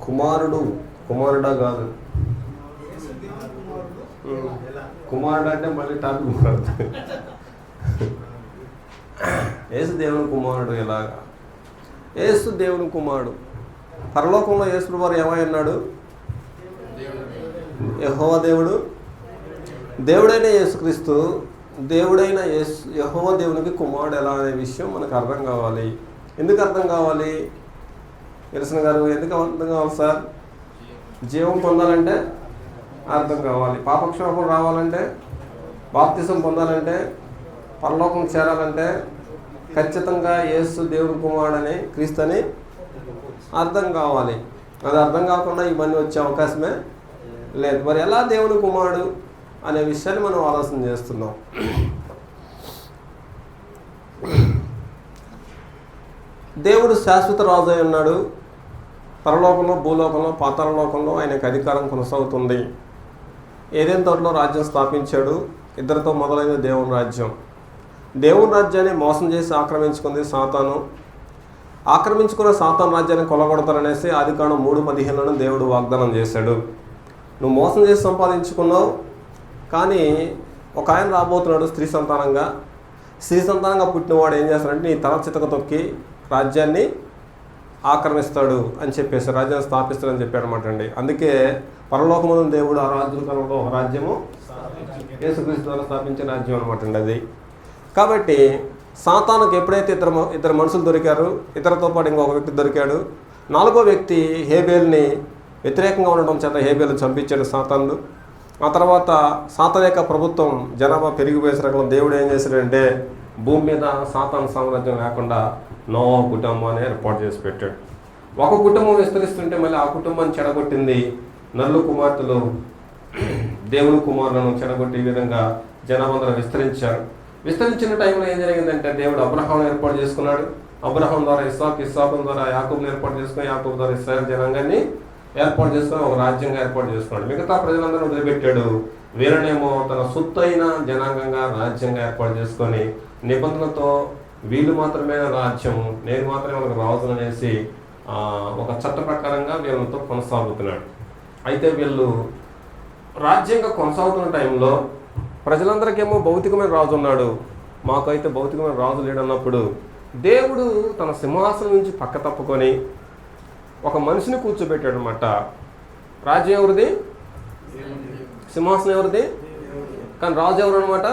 కుమారుడా కాదు, కుమారుడు అంటే మళ్ళీ టాపిక్ మారుతుంది. యేసు దేవుని కుమారుడు ఎలాగా? యేసు దేవుని కుమారుడు. పరలోకంలో యేసు వారు ఏమై ఉన్నాడు? యెహోవా దేవుడు, దేవుడైన యేసుక్రీస్తు, దేవుడైన యెహోవా దేవునికి కుమారుడు ఎలా అనే విషయం మనకు అర్థం కావాలి. ఎందుకు అర్థం కావాలి? ఎరసన గారు, ఎందుకు అర్థం కావాలి సార్? జీవం పొందాలంటే అర్థం కావాలి, పాపక్షోభం రావాలంటే, బాప్తిసం పొందాలంటే, పరలోకం చేరాలంటే ఖచ్చితంగా యేసు దేవుని కుమారుడని, క్రీస్తు అని అర్థం కావాలి. అది అర్థం కాకుండా ఇవన్నీ వచ్చే అవకాశమే లేదు. మరి ఎలా దేవుని కుమారుడు అనే విషయాన్ని మనం ఆలోచన చేస్తున్నాం. దేవుడు శాశ్వత రాజు అయి ఉన్నాడు. పరలోకంలో, భూలోకంలో, పాతాళలోకంలో ఆయనకు అధికారం కొనసాగుతుంది. ఏదైనా తోటలో రాజ్యం స్థాపించాడు. ఇద్దరితో మొదలైన దేవుని రాజ్యం. దేవుని రాజ్యాన్ని మోసం చేసి ఆక్రమించుకుంది సాతాను. ఆక్రమించుకున్న సాతాను రాజ్యాన్ని కొలగొడతారనేసి ఆదికాండం 3:15 దేవుడు వాగ్దానం చేశాడు. నువ్వు మోసం చేసి సంపాదించుకున్నావు, కానీ ఒక ఆయన రాబోతున్నాడు స్త్రీ సంతానంగా పుట్టినవాడు ఏం చేస్తాడంటే నీ తల చితక తొక్కి రాజ్యాన్ని ఆక్రమిస్తాడు అని చెప్పేసి రాజ్యాన్ని స్థాపిస్తాడని చెప్పాడు అనమాట అండి. అందుకే పరలోకమున దేవుడు ఆ రాజ్యం కాలంలో ఒక రాజ్యము యేసుక్రీస్తు ద్వారా స్థాపించే రాజ్యం అనమాట అండి అది. కాబట్టి సాతానుకు ఎప్పుడైతే ఇద్దరు మనుషులు దొరికారు, ఇతరులతో పాటు ఇంకొక వ్యక్తి దొరికాడు. 4వ వ్యక్తి హేబేల్ని వ్యతిరేకంగా ఉండడం చేత హేబేలు చంపించాడు సాతాను. ఆ తర్వాత సాతాన్ యొక్క ప్రభుత్వం జనాభా పెరిగిపోయే రకంలో దేవుడు ఏం చేశాడంటే భూమి మీద సాతాను సామ్రాజ్యం లేకుండా నోవా కుటుంబాన్ని ఏర్పాటు చేసి పెట్టాడు. ఒక కుటుంబం విస్తరిస్తుంటే మళ్ళీ ఆ కుటుంబాన్ని చెడగొట్టింది నల్లు కుమార్తెలు దేవుని కుమారులను చెడగొట్టి ఈ విధంగా జనాభా విస్తరించారు. విస్తరించిన టైంలో ఏం జరిగిందంటే దేవుడు అబ్రహాం ఏర్పాటు చేసుకున్నాడు. అబ్రహాం ద్వారా ఇస్సాకు ద్వారా యాకోబుని ఏర్పాటు చేసుకుని, యాకోబు ద్వారా ఇశ్రాయేలు జనాంగాన్ని ఏర్పాటు చేసుకొని ఒక రాజ్యంగా ఏర్పాటు చేసుకున్నాడు. మిగతా ప్రజలందరూ వదిలిపెట్టాడు. వీళ్ళనేమో తన సొత్తైన జనాంగంగా రాజ్యంగా ఏర్పాటు చేసుకొని నిబంధనతో వీళ్ళు మాత్రమే రాజ్యం, నేను మాత్రమే మనకు రాజులు అనేసి ఒక చట్ట ప్రకారంగా వీళ్ళతో కొనసాగుతున్నాడు. అయితే వీళ్ళు రాజ్యంగా కొనసాగుతున్న టైంలో ప్రజలందరికేమో భౌతికమైన రాజు ఉన్నాడు, మాకైతే భౌతికమైన రాజు లేడన్నప్పుడు దేవుడు తన సింహాసనం నుంచి పక్క తప్పుకొని ఒక మనిషిని కూర్చోబెట్టాడు అనమాట. రాజ్యం ఎవరిది? సింహాసనం ఎవరిది? కానీ రాజు ఎవరు అనమాట?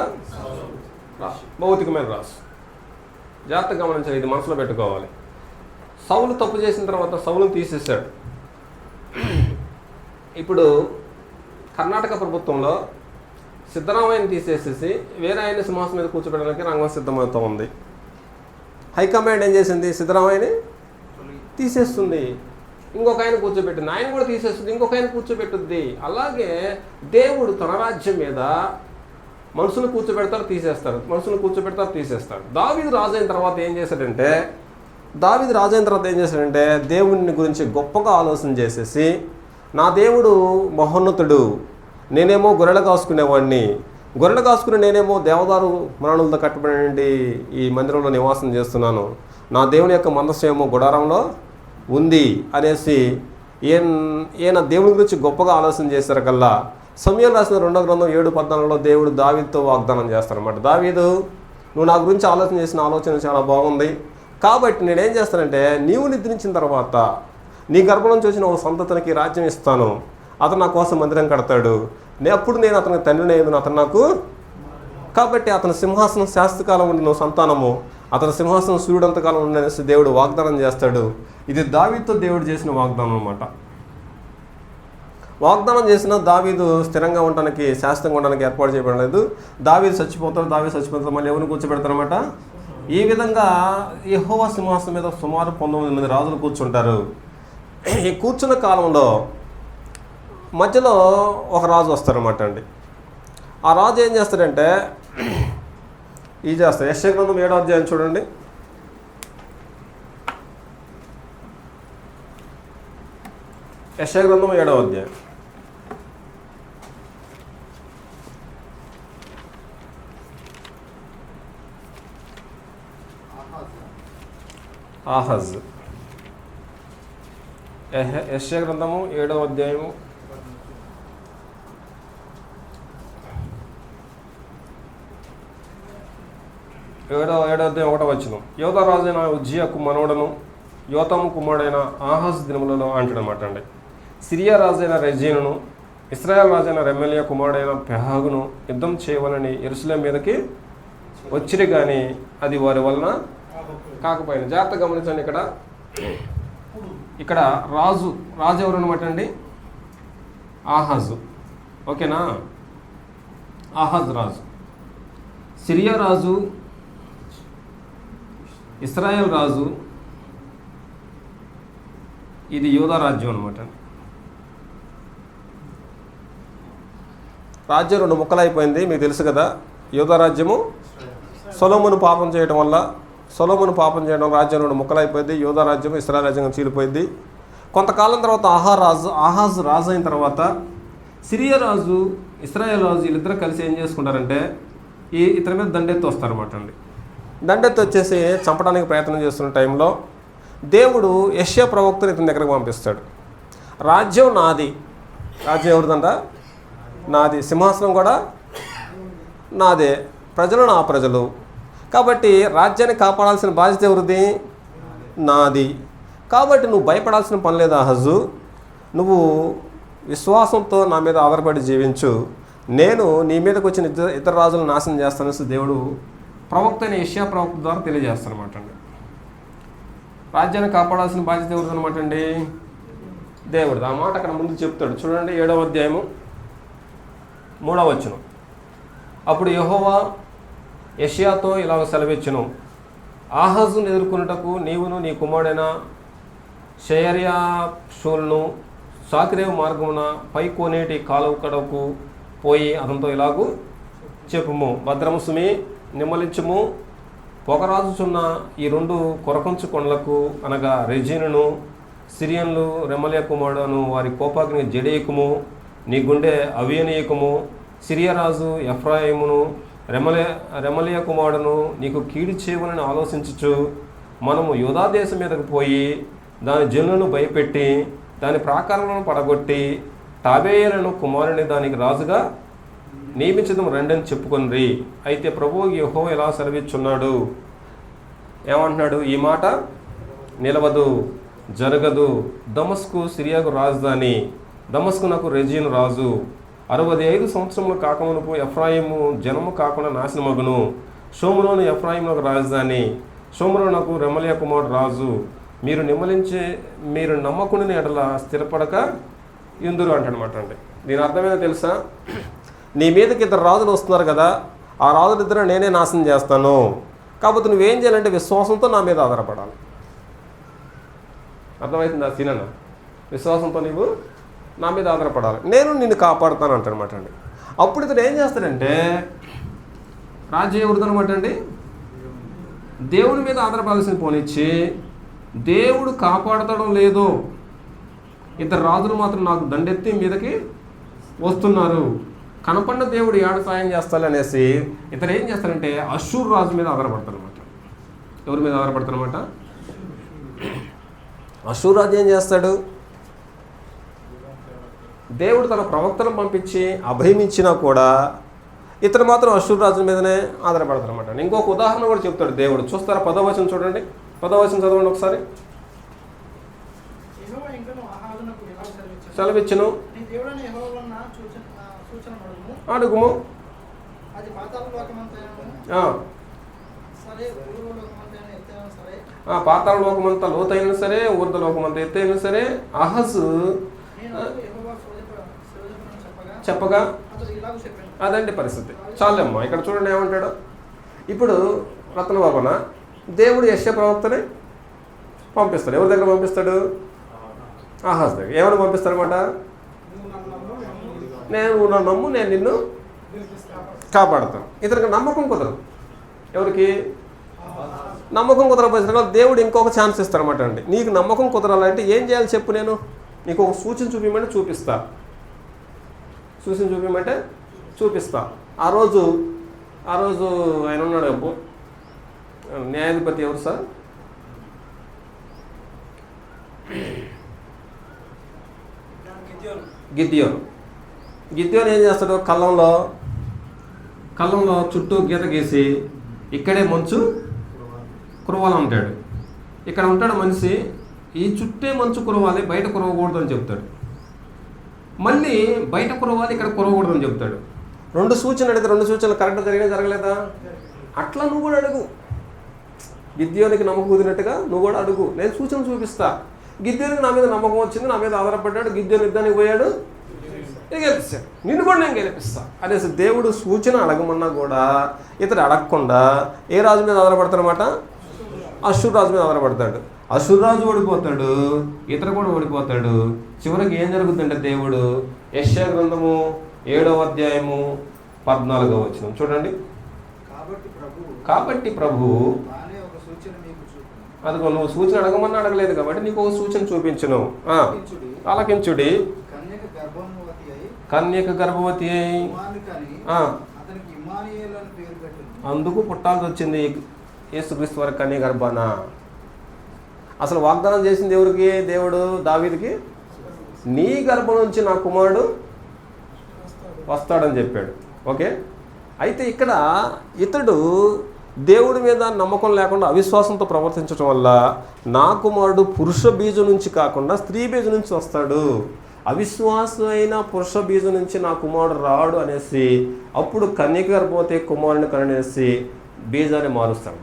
భౌతికమైన రాజు. జాగ్రత్తగా గమనించాలి, ఇది మనసులో పెట్టుకోవాలి. సౌలు తప్పు చేసిన తర్వాత సౌలును తీసేశాడు. ఇప్పుడు కర్ణాటక ప్రభుత్వంలో సిద్ధరామయ్యని తీసేసేసి వేరే ఆయన సింహాసనం మీద కూర్చోబెట్టడానికి రంగం సిద్ధమవుతూ ఉంది. హైకమాండ్ ఏం చేసింది? సిద్ధరామయ్యని తీసేస్తుంది, ఇంకొక ఆయన కూర్చోబెట్టింది. ఆయన కూడా తీసేస్తుంది, ఇంకొక ఆయన కూర్చోబెట్టుద్ది. అలాగే దేవుడు తన రాజ్యం మీద మనుషులు కూర్చోబెడతారు, తీసేస్తారు, మనుషులు కూర్చోబెడతారు, తీసేస్తారు. దావీదు రాజు అయిన తర్వాత ఏం చేశాడంటే దేవుని గురించి గొప్పగా ఆలోచన చేసేసి, నా దేవుడు మహోన్నతుడు, నేనేమో గొర్రెలు కాసుకునేవాడిని, గొర్రెలు కాసుకుని నేనేమో దేవదారు మరణులతో కట్టబడి ఈ మందిరంలో నివాసం చేస్తున్నాను, నా దేవుని యొక్క మందస్సు ఏమో గుడారంలో ఉంది అనేసి ఈయన దేవుని గురించి గొప్పగా ఆలోచన చేశారు కల్లా సమూయేలు రాసిన 2వ గ్రంథం 7:14 దేవుడు దావీదుతో వాగ్దానం చేస్తారన్నమాట. దావీదు, నువ్వు నా గురించి ఆలోచన చేసిన ఆలోచన చాలా బాగుంది, కాబట్టి నేనేం చేస్తానంటే నీవు నిద్రించిన తర్వాత నీ గర్భం నుంచి వచ్చిన ఒక సంతతికి రాజ్యం ఇస్తాను, అతను నా కోసం మందిరం కడతాడు, అప్పుడు నేను అతనికి తండ్రిని అయ్యేది, అతను నాకు, కాబట్టి అతని సింహాసనం శాశ్వతకాలం ఉండి నువ్వు సంతానము, అతని సింహాసనం సూర్యుడంతకాలం ఉండనేసి దేవుడు వాగ్దానం చేస్తాడు. ఇది దావీదుతో దేవుడు చేసిన వాగ్దానం అన్నమాట. వాగ్దానం చేసిన దావీదు స్థిరంగా ఉండడానికి, శాశ్వతంగా ఉండడానికి ఏర్పాటు చేయబడలేదు. దావీదు చచ్చిపోతారు, మళ్ళీ ఎవరిని కూర్చోబెడతారన్నమాట. ఈ విధంగా యెహోవా సింహాసనం మీద సుమారు 19 మంది రాజులు కూర్చుంటారు. ఈ కూర్చున్న కాలంలో మధ్యలో ఒక రాజు వస్తారన్నమాట అండి. ఆ రాజు ఏం చేస్తాడంటే యెషయా గ్రంథం 7వ అధ్యాయం చూడండి. యెషయా గ్రంథం 7వ అధ్యాయం. ఆహజ్. యెషయా గ్రంథము 7వ అధ్యాయము 1వ వచనం. యోధా రాజైన ఉజ్జియాకు మనవడను యోతాము కుమారుడైన ఆహాజ్ దినములలో అంటాడనమాట అండి. సిరియా రాజైన రెజీనును ఇశ్రాయేల్ రాజైన రెమల్యా కుమారుడైన పెహాగును యుద్ధం చేయవాలని యెరూషలేము మీదకి వచ్చిరి, కానీ అది వారి వలన కాకపోయింది. జాగ్రత్త గమనించండి. ఇక్కడ రాజు ఎవరు అనమాట అండి? ఆహాజు. ఓకేనా? ఆహాజ్ రాజు, సిరియా రాజు, ఇశ్రాయేల్ రాజు, ఇది యూదా రాజ్యం అనమాట. రాజ్యం 2 ముక్కలైపోయింది, మీకు తెలుసు కదా. యూదా రాజ్యము సొలొమోను పాపం చేయడం వల్ల రాజ్యం 2 ముక్కలైపోయింది. యూదా రాజ్యం ఇశ్రాయేల్ రాజ్యంగా చీలిపోయింది. కొంతకాలం తర్వాత ఆహాజ్ రాజు అయిన తర్వాత సిరియా రాజు, ఇశ్రాయేల్ రాజు వీళ్ళిద్దరూ కలిసి ఏం చేసుకుంటారంటే ఇతని మీద దండెత్తి వస్తారన్నమాట అండి. దండెత్తి వచ్చేసి చంపడానికి ప్రయత్నం చేస్తున్న టైంలో దేవుడు యెషయా ప్రవక్తను ఇతని దగ్గరకు పంపిస్తాడు. రాజ్యం నాది. రాజ్యం ఎవరిదంట? నాది. సింహాసనం కూడా నాదే. ప్రజలు నా ప్రజలు. కాబట్టి రాజ్యాన్ని కాపాడాల్సిన బాధ్యత ఎవరిది? నాది. కాబట్టి నువ్వు భయపడాల్సిన పని లేదు ఆహాజు. నువ్వు విశ్వాసంతో నా మీద ఆధారపడి జీవించు. నేను నీ మీదకి వచ్చిన ఇతర రాజులను నాశనం చేస్తానని దేవుడు ప్రవక్త అయిన యెషయా ప్రవక్త ద్వారా తెలియజేస్తానమాట అండి. రాజ్యాన్ని కాపాడాల్సిన బాధ్యత ఎవరిదనమాట అండి? దేవుడు. ఆ మాట అక్కడ ముందు చెప్తాడు చూడండి. 7వ అధ్యాయము 3వ వచనం. అప్పుడు యెహోవా యెషయాతో ఇలాగ సెలవిచ్చును, ఆహాజును ఎదుర్కొనుటకు నీవును నీ కుమారుడైన షయర్యాషూలును సాకిరేవు మార్గమున పై కోనేటి కాలువ కడకు పోయి అతనితో ఇలాగూ చెప్పుము, భద్రము సుమి, నిమ్మలించుము, పొగరాజుచున్న ఈ 2 కొరకంచు కొండలకు అనగా రెజీనును సిరియన్లు రెమల్యా కుమారుడును వారి కోపాగ్ని జడేయకుము, నీ గుండె అవియనీయకుము. సిరియరాజు ఎఫ్రాయిమును రెమల్యా కుమారుడును నీకు కీడు చేయవలని ఆలోచించుచు మనము యూదా దేశం మీదకు పోయి దాని జనులను భయపెట్టి దాని ప్రాకారాలను పడగొట్టి తాబేయులను కుమారుని దానికి రాజుగా నియమించడం రండని చెప్పుకొనిరి. అయితే ప్రభువు యెహోవా ఎలా సెలవిచ్చున్నాడు? ఏమంటున్నాడు? ఈ మాట నిలవదు, జరగదు. దమస్కు సిరియాకు రాజధాని, దమస్కునకు రెజీను రాజు. 65 సంవత్సరములు కాకమునుపు ఎఫ్రాయిము జనము కాకుండా నాశనమగును. షోమ్రోను ఎఫ్రాయిమునకు రాజధాని, షోమ్రోనకు రెమల్యా కుమారుడు రాజు. మీరు నమ్మకుని ఎడల స్థిరపడక ఇందురు అంటాడనమాట అండి. దీని అర్థమైనా తెలుసా? నీ మీదకి 2 రాజులు వస్తున్నారు కదా, ఆ రాజులిద్దరూ నేనే నాశనం చేస్తాను. కాబట్టి నువ్వేం చేయాలంటే విశ్వాసంతో నా మీద ఆధారపడాలి. అర్థమవుతుంది ఆ సీనన్న? విశ్వాసంతో నీవు నా మీద ఆధారపడాలి, నేను నిన్ను కాపాడుతాను అంటనమాట అండి. అప్పుడు ఇతను ఏం చేస్తాడంటే రాజ్యం ఎవరిదనమాట అండి? దేవుడి మీద ఆధారపడాల్సిన పోనిచ్చి దేవుడు కాపాడతాడో లేదో 2 రాజులు మాత్రం నాకు దండెత్తి మీదకి వస్తున్నారు, కనపడిన దేవుడు ఏడు సాయం చేస్తాడు అనేసి ఇతను ఏం చేస్తారంటే అషూర్ రాజు మీద ఆధారపడతారనమాట. ఎవరి మీద ఆధారపడతారనమాట? అషూర్ రాజు ఏం చేస్తాడు? దేవుడు తన ప్రవక్తలను పంపించి అభయమిచ్చినా కూడా ఇతను మాత్రం అషూర్ రాజు మీదనే ఆధారపడతారనమాట. ఇంకొక ఉదాహరణ కూడా చెప్తాడు దేవుడు. చూస్తారా? 10వ వచనం చూడండి. 10వ వచనం చదవండి ఒకసారి. సెలవిచ్చును, అడుగుము, పాతాళ లోకమంతా లోతైనా సరే, ఊర్ధ లోకమంతా ఎత్తైనా సరే ఆహాజు చెప్పగా అదండి పరిస్థితి. చాలమ్మా. ఇక్కడ చూడండి ఏమంటాడు. ఇప్పుడు రత్నబాబన దేవుడు యెషయా ప్రవక్తని పంపిస్తాడు. ఎవరి దగ్గర పంపిస్తాడు? ఆహాజ్ దగ్గర. ఏమని పంపిస్తారన్నమాట? నువ్వు నన్ను నమ్ము, నేను నిన్ను కాపాడుతాను. ఇతనికి నమ్మకం కుదరదు. ఎవరికి నమ్మకం కుదరకపోయిన దేవుడు ఇంకొక ఛాన్స్ ఇస్తారన్నమాట అండి. నీకు నమ్మకం కుదరాలంటే ఏం చేయాలి చెప్పు, నేను నీకు ఒక సూచన చూపించమంటే చూపిస్తా, సూచన చూపించమంటే చూపిస్తా. ఆ రోజు ఆయన ఉన్నాడు, న్యాయాధిపతి ఎవరు సార్? గిద్యోను ఏం చేస్తాడు, కళ్ళంలో చుట్టూ గీత గీసి ఇక్కడే మంచు కురవాలంటాడు. ఇక్కడ ఉంటాడు మనిషి, ఈ చుట్టే మంచు కురవాలి, బయట కురవకూడదు అని చెప్తాడు. మళ్ళీ బయట కురవాలి, ఇక్కడ కురవకూడదు అని చెప్తాడు. 2 సూచనలు అడిగితే 2 సూచనలు కరెక్ట్గా జరగలేదా? అట్లా నువ్వు కూడా అడుగు. గిద్యోనికి నమ్మకం కుదిరినట్టుగా నువ్వు కూడా అడుగు, నేను సూచన చూపిస్తా. గిద్యోనికి నా మీద నమ్మకం వచ్చింది, నా మీద ఆధారపడ్డాడు, గిద్యోని యుద్ధానికి పోయాడు, గెలిపిస్తాడు, నిన్ను కూడా నేను గెలిపిస్తా అనేసి దేవుడు సూచన అడగమన్నా కూడా ఇతడు అడగకుండా ఏ రాజు మీద ఆధారపడతాడనమాట? అశ్షూరు రాజు మీద ఆధారపడతాడు. అశ్షూరు రాజు ఓడిపోతాడు, ఇతడు కూడా ఓడిపోతాడు. చివరికి ఏం జరుగుతుందంటే దేవుడు యెషయా గ్రంథము 7వ అధ్యాయము 14వ వచనం చూడండి. కాబట్టి ప్రభు అదిగో నువ్వు సూచన అడగమన్నా అడగలేదు కాబట్టి నీకు ఒక సూచన చూపించును. ఆలకించుడి, కన్యక గర్భవతి అయి అందుకు పుట్టాల్సి వచ్చింది యేసుక్రీస్తు వారి కన్య గర్భాన. అసలు వాగ్దానం చేసింది ఎవరికి? దేవుడు దావీదుకి, నీ గర్భం నుంచి నా కుమారుడు వస్తాడని చెప్పాడు. ఓకే, అయితే ఇక్కడ ఇతడు దేవుడి మీద నమ్మకం లేకుండా అవిశ్వాసంతో ప్రవర్తించడం వల్ల నా కుమారుడు పురుష బీజం నుంచి కాకుండా స్త్రీ బీజం నుంచి వస్తాడు, అవిశ్వాసమైన పురుష బీజం నుంచి నా కుమారుడు రాడు అనేసి అప్పుడు కన్యక గర్భవతి కుమారుని కనేసి బీజాన్ని మారుస్తాడు.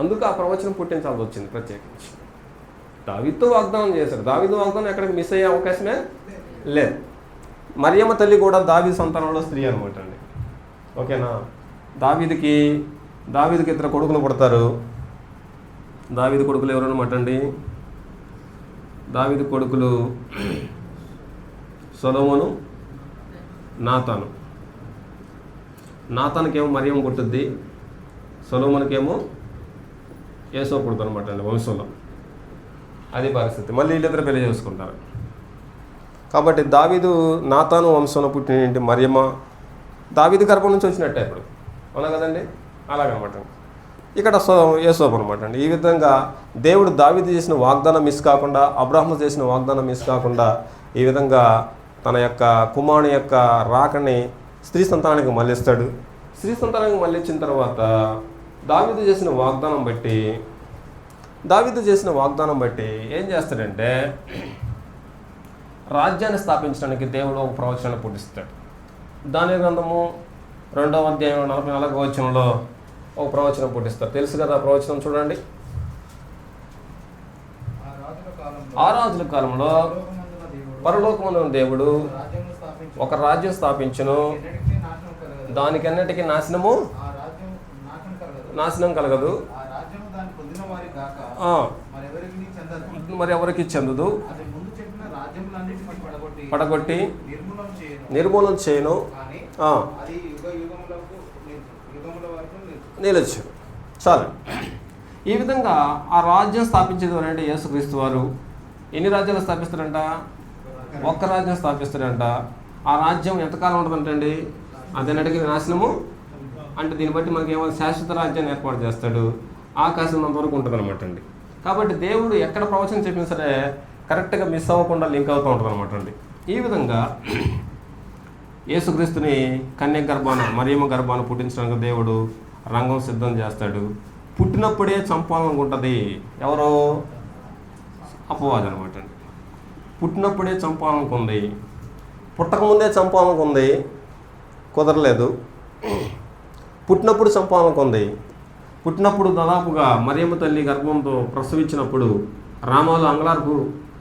అందుకు ఆ ప్రవచనం పుట్టించాల్సి వచ్చింది ప్రత్యేకించి. దావీదుతో వాగ్దానం చేశాడు, దావీదు వాగ్దానం ఎక్కడికి మిస్ అయ్యే అవకాశమే లేదు. మరియమ్మ తల్లి కూడా దావీదు సంతానంలో స్త్రీ అనమాట అండి. ఓకేనా, దావీదుకి 2 కొడుకులు పుడతారు. దావీదు కొడుకులు ఎవరన్నమాట అండి? దావీదు కొడుకులు సొలొమోను, నాతానుకేమో మరియమ్మ పుట్టుద్ది, సొలొమోనుకేమో యేసో పుడతారు అనమాట అండి వంశంలో. అది పరిస్థితి. మళ్ళీ వీళ్ళిద్దరు పెళ్లి చేసుకుంటారు. కాబట్టి దావీదు నాతాను వంశంలో పుట్టిన మరియమ్మ దావీదు గర్భం నుంచి వచ్చినట్టే ఇప్పుడు, అవునా కదండి? అలాగనమాట. ఇక్కడ యేసోపు అనమాట అండి. ఈ విధంగా దేవుడు దావీదు చేసిన వాగ్దానం మిస్ కాకుండా, అబ్రాహాము చేసిన వాగ్దానం మిస్ కాకుండా ఈ విధంగా తన యొక్క కుమారుని యొక్క రాకని స్త్రీ సంతానానికి మళ్ళిస్తాడు. స్త్రీ సంతానానికి మళ్ళించిన తర్వాత దావీదు చేసిన వాగ్దానం బట్టి ఏం చేస్తాడంటే రాజ్యాన్ని స్థాపించడానికి దేవుడు ఒక ప్రవచనాన్ని పుట్టిస్తాడు. దానియేలు గ్రంథము 2వ అధ్యాయం 44వ వచనంలో ఒక ప్రవచనం పుట్టిస్తారు. తెలుసు కదా ప్రవచనం, చూడండి. ఆ రాజుల కాలంలో పరలోకమందున దేవుడు ఒక రాజ్యం స్థాపించును, దానికన్నిటికీ నాశనం కలగదు, మరి ఎవరికి చెందదు, పడగొట్టి నిర్మూలన చేయను, నిలచ్చు. చాలు. ఈ విధంగా ఆ రాజ్యం స్థాపించేది అంటే యేసుక్రీస్తు వారు. ఎన్ని రాజ్యాలు స్థాపిస్తారంట? ఒక్క రాజ్యం స్థాపిస్తారంట. ఆ రాజ్యం ఎంతకాలం ఉంటుందంటండి? అదన్నిటికీ నాశనము అంటే దీన్ని బట్టి మనకి ఏమో శాశ్వత రాజ్యాన్ని ఏర్పాటు చేస్తాడు. ఆకాశం అంతవరకు ఉంటుంది అనమాట అండి. కాబట్టి దేవుడు ఎక్కడ ప్రవచనం చెప్పినా సరే కరెక్ట్గా మిస్ అవ్వకుండా లింక్ అవుతూ ఉంటుంది అనమాట అండి. ఈ విధంగా యేసుక్రీస్తుని కన్యక గర్భాన మరియమ్మ గర్భాన పుట్టించడానికి దేవుడు రంగం సిద్ధం చేస్తాడు. పుట్టినప్పుడే చంపాలనుకుంటుంది ఎవరో? అపవాది అనమాట అండి. పుట్టినప్పుడే చంపాలనుకుంది, పుట్టకముందే చంపాలనుకుంది, కుదరలేదు. పుట్టినప్పుడు చంపాలనుకుంది. పుట్టినప్పుడు దాదాపుగా మరియమ్మ తల్లి గర్భంతో ప్రసవించినప్పుడు రామాలు అంగలార్పు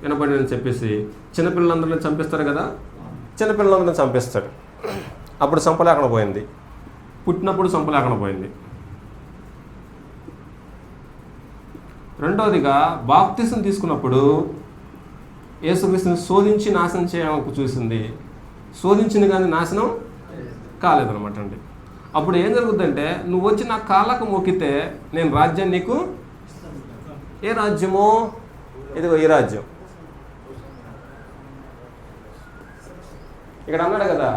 వినపడిందని చెప్పేసి చిన్నపిల్లలందరినీ చంపిస్తారు కదా, చిన్నపిల్లలందరినీ చంపిస్తాడు. అప్పుడు చంపలేకుండా పోయింది, పుట్టినప్పుడు చంపలేకుండా పోయింది. రెండవదిగా బాప్తిసం తీసుకున్నప్పుడు యేసుక్రీస్తుని శోధించి నాశనం చేయడానికి చూసింది, శోధించింది కానీ నాశనం కాలేదనమాట అండి. అప్పుడు ఏం జరుగుతుందంటే నువ్వు వచ్చి నా కాళ్ళకు మొక్కితే నేను రాజ్యం నీకు, ఏ రాజ్యమో? ఇదిగో ఈ రాజ్యం. ఇక్కడ అన్నాడు కదా,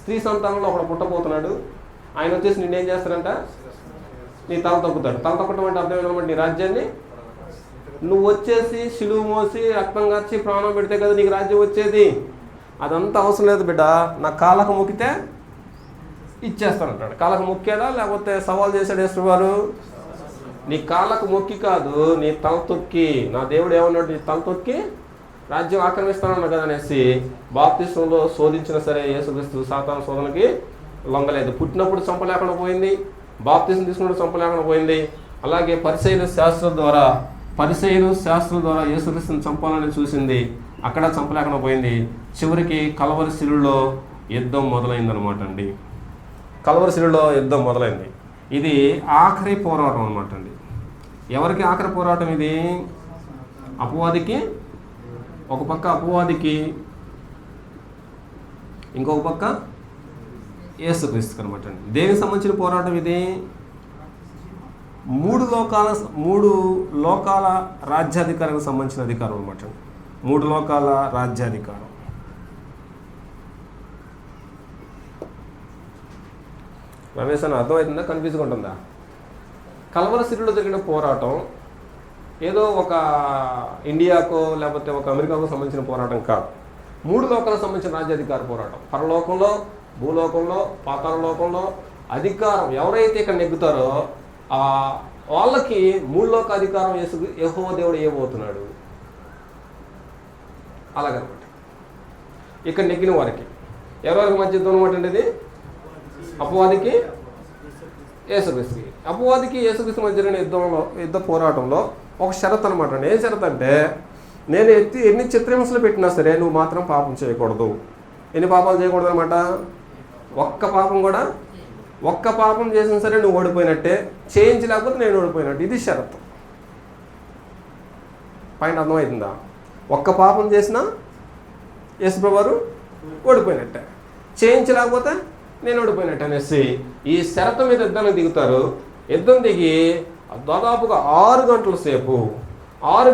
స్త్రీ సంతానంలో ఒకడు పుట్టబోతున్నాడు, ఆయన వచ్చేసి నిన్నేం చేస్తాడంట? నీ తల తొక్కుతాడు. తల తొక్కటం అంటే అర్థం ఏంటంటే నీ రాజ్యాన్ని నువ్వు వచ్చేసి శిలువ మోసి రక్తం కార్చి ప్రాణం పెడితే కదా నీకు రాజ్యం వచ్చేది. అదంతా అవసరం లేదు బిడ్డ, నా కాళ్ళకు మొక్కితే ఇచ్చేస్తానంటాడు. కాళ్ళకు మొక్కాడా లేకపోతే సవాల్ చేశాడు యేసువారు? నీ కాళ్ళకు మొక్కి కాదు, నీ తల తొక్కి. నా దేవుడు ఏమన్నాడు? నీ తల తొక్కి రాజ్యం ఆక్రమిస్తానన్నాడు కదా అనేసి బాప్తిస్మంలో శోధించినా సరే యేసుక్రీస్తు సాతాను శోధనకి లొంగలేదు. పుట్టినప్పుడు చంపలేకుండా పోయింది, బాప్తిస్మం తీసుకున్నప్పుడు చంపలేకుండా పోయింది. అలాగే పరిసయ్యుల శాస్త్రం ద్వారా యేసుక్రీస్తుని చంపాలని చూసింది, అక్కడ చంపలేకుండా పోయింది. చివరికి కలవరి శిలువలో యుద్ధం మొదలైందనమాట అండి. కలవరి శిలువలో యుద్ధం మొదలైంది. ఇది ఆఖరి పోరాటం అనమాట అండి. ఎవరికి ఆఖరి పోరాటం ఇది? అపవాదికి, ఒక పక్క అపవాదికి, ఇంకొక పక్క యేసుక్రీస్తుకి అనమాట అండి. దేనికి సంబంధించిన పోరాటం ఇది? మూడు లోకాల రాజ్యాధికారానికి సంబంధించిన అధికారం అనమాట అండి. 3 లోకాల రాజ్యాధికారం. రమేష్ అని అర్థమవుతుందా? కన్ఫ్యూజ్గా ఉంటుందా? కలవరి శిలువలో జరిగిన పోరాటం ఏదో ఒక ఇండియాకో లేకపోతే ఒక అమెరికాకో సంబంధించిన పోరాటం కాదు. 3 లోకాలకు సంబంధించిన రాజ్యాధికార పోరాటం. పరలోకంలో, భూలోకంలో, పాతాళ లోకంలో అధికారం ఎవరైతే ఇక్కడ నెగ్గుతారో వాళ్ళకి 3 లోక అధికారం యెహోవా దేవుడు ఇవ్వబోతున్నాడు. అలాగనమాట. ఇక్కడ నెగ్గిన వారికి ఎవరికి మధ్య యుద్ధం అనమాట అండి ఇది? అపవాదికి, యేసుక్రీస్తుకి. అపవాదికి యేసుక్రీస్తు మధ్య జరిగిన యుద్ధ పోరాటంలో ఒక షరత్ అనమాట అండి. ఏం షరత్ అంటే, నేను ఎన్ని చిత్రహింసలు పెట్టినా సరే నువ్వు మాత్రం పాపం చేయకూడదు. ఎన్ని పాపాలు చేయకూడదు అనమాట? ఒక్క పాపం చేసినా సరే నువ్వు ఓడిపోయినట్టే, చేయించలేకపోతే నేను ఓడిపోయినట్టు. ఇది షరత్. పైన అర్థమవుతుందా? ఒక్క పాపం చేసినా యేసుప్రభువారు ఓడిపోయినట్టే, చేయించలేకపోతే నేను ఓడిపోయినట్టు అనేసి ఈ షరతు మీద యుద్ధానికి దిగుతారు. యుద్ధం దిగి దాదాపుగా 6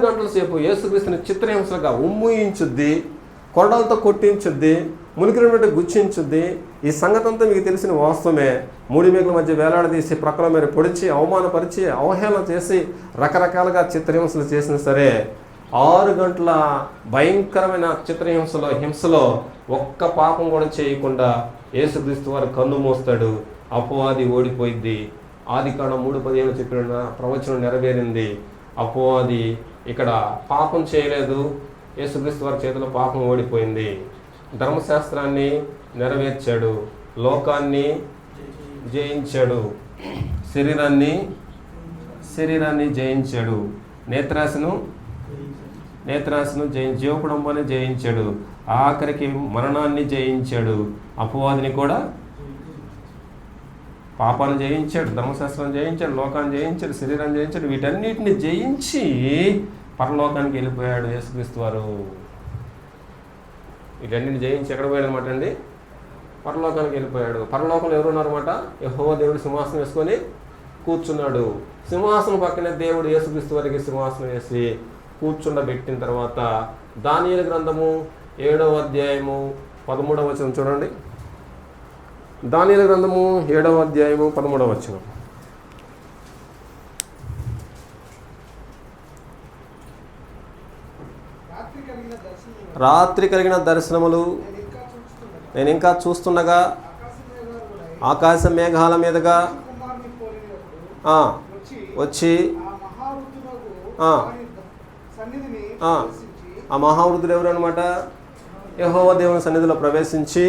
గంటల సేపు యేసుక్రీస్తుని చిత్రహింసలుగా ఉమ్మూయించుద్ది, కొండలతో కొట్టించుద్ది, మునికినటువంటి గుచ్చించుద్ది. ఈ సంగతి అంతా మీకు తెలిసిన వాస్తవమే. 3 మేకుల మధ్య వేలాడదీసి ప్రక్కల మీద పొడిచి అవమానపరిచి అవహేళన చేసి రకరకాలుగా చిత్రహింసలు చేసినా సరే 6 గంటల భయంకరమైన హింసలో ఒక్క పాపం కూడా చేయకుండా యేసుక్రీస్తు వారు కన్ను మోస్తాడు. అపవాది ఓడిపోయింది. ఆదికాండం 3:15 చెప్పిన ప్రవచనం నెరవేరింది. అపవాది ఇక్కడ పాపం చేయలేదు, యేసుక్రీస్తు వారి చేతిలో పాపం ఓడిపోయింది. ధర్మశాస్త్రాన్ని నెరవేర్చాడు, లోకాన్ని జయించాడు, శరీరాన్ని జయించాడు, నేత్రాశను జయించి జీవకుడంబాన్ని జయించాడు, ఆఖరికి మరణాన్ని జయించాడు, అపవాదిని కూడా, పాపాన్ని జయించాడు, ధర్మశాస్త్రాన్ని జయించాడు, లోకాన్ని జయించాడు, శరీరాన్ని జయించాడు. వీటన్నిటిని జయించి పరలోకానికి వెళ్ళిపోయాడు యేసుక్రీస్తు వారు. వీటన్నిటిని జయించి ఎక్కడ పోయాడు అనమాట అండి? పరలోకానికి వెళ్ళిపోయాడు. పరలోకంలో ఎవరున్నారన్నమాట? యెహోవా దేవుడు సింహాసనం వేసుకొని కూర్చున్నాడు. సింహాసనం పక్కనే దేవుడు యేసుక్రీస్తు వారికి సింహాసనం వేసి కూర్చుండబెట్టిన తర్వాత దానియేలు గ్రంథము 7వ అధ్యాయము 13వ వచనం చూడండి. దానియేలు గ్రంథము 7వ అధ్యాయము 13వ వచనం. రాత్రి కలిగిన దర్శనములు నేను ఇంకా చూస్తుండగా ఆకాశ మేఘాల మీదుగా వచ్చి ఆ మహావృద్ధుడు ఎవరు అనమాట? యెహోవా దేవుని సన్నిధిలో ప్రవేశించి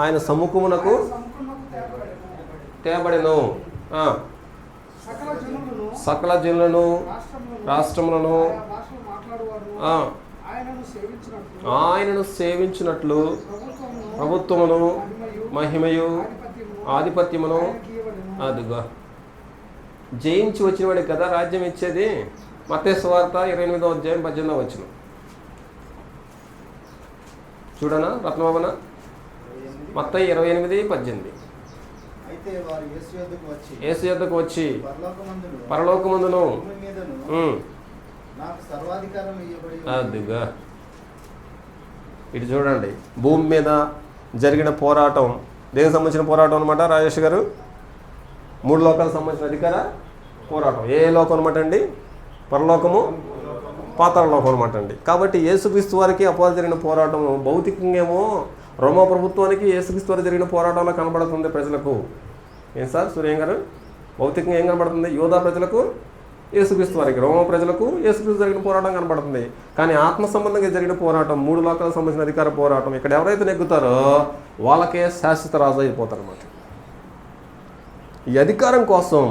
ఆయన సముఖమునకు తేబడెను. సకల జనులను, రాష్ట్రములను ఆయనను సేవించినట్లు ప్రభుత్వమును, మహిమయు, ఆధిపత్యమును అదిగా జయించి వచ్చిన వాడికి కదా రాజ్యం ఇచ్చేది. మత్తయి సువార్త 28వ అధ్యాయం 18వ వచనం చూడనా రత్నబాబన? మత్తయి 28:18. యేసు యొద్దకు వచ్చి పరలోకమందును అదిగా ఇటు చూడండి. భూమి మీద జరిగిన పోరాటం దేనికి సంబంధించిన పోరాటం అనమాట రాజేష్ గారు? 3 లోకాలకు సంబంధించిన అధికార పోరాటం. ఏ లోకం అనమాట అండి? పరలోకము, పాతాళలోకం అనమాట అండి. కాబట్టి యేసుక్రీస్తు వారికి అపవాది జరిగిన పోరాటం భౌతికంగా ఏమో రోమా ప్రభుత్వానికి యేసుక్రీస్తు వారికి జరిగిన పోరాటంలో కనబడుతుంది ప్రజలకు. ఏం సార్ సూర్యం గారు? భౌతికంగా ఏం కనబడుతుంది? యోధా ప్రజలకు, యేసుక్రీస్తు వారికి, రోమా ప్రజలకు యేసుక్రీస్తు జరిగిన పోరాటం కనబడుతుంది. కానీ ఆత్మ సంబంధంగా జరిగిన పోరాటం, 3 లోకాలకు సంబంధించిన అధికార పోరాటం, ఇక్కడ ఎవరైతే నెగ్గుతారో వాళ్ళకే శాశ్వత రాజు అయిపోతారు అన్నమాట. ఈ అధికారం కోసం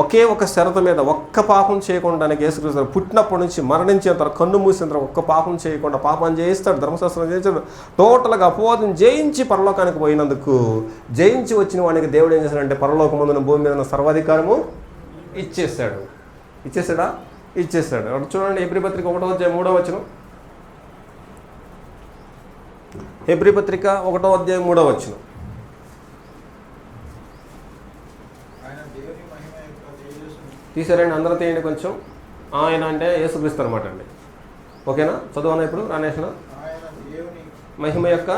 ఒకే ఒక షరతు మీద, ఒక్క పాపం చేయకుండా యేసుక్రీస్తు పుట్టినప్పటి నుంచి మరణించేంత కన్ను మూసేంత ఒక్క పాపం చేయకుండా పాపాన్ని జయిస్తాడు, ధర్మశాస్త్రం చేయించాడు. టోటల్గా అపవాదం జయించి పరలోకానికి పోయినందుకు, జయించి వచ్చిన వాడికి దేవుడు ఏం చేశాడంటే పరలోకమందున భూమి మీద సర్వాధికారము ఇచ్చేసాడు. ఇచ్చేసాడా? ఇచ్చేసాడు. అప్పుడు చూడండి హెబ్రీ పత్రిక 1వ అధ్యాయం 3వ వచనం. హెబ్రీ పత్రిక 1వ అధ్యాయం 3వ వచనం. తీసారండి, అందరూ తీయండి కొంచెం. ఆయన అంటే యేసుక్రీస్తు అనమాట అండి. ఓకేనా? చదువునా ఇప్పుడు రానేసిన? మహిమ యొక్క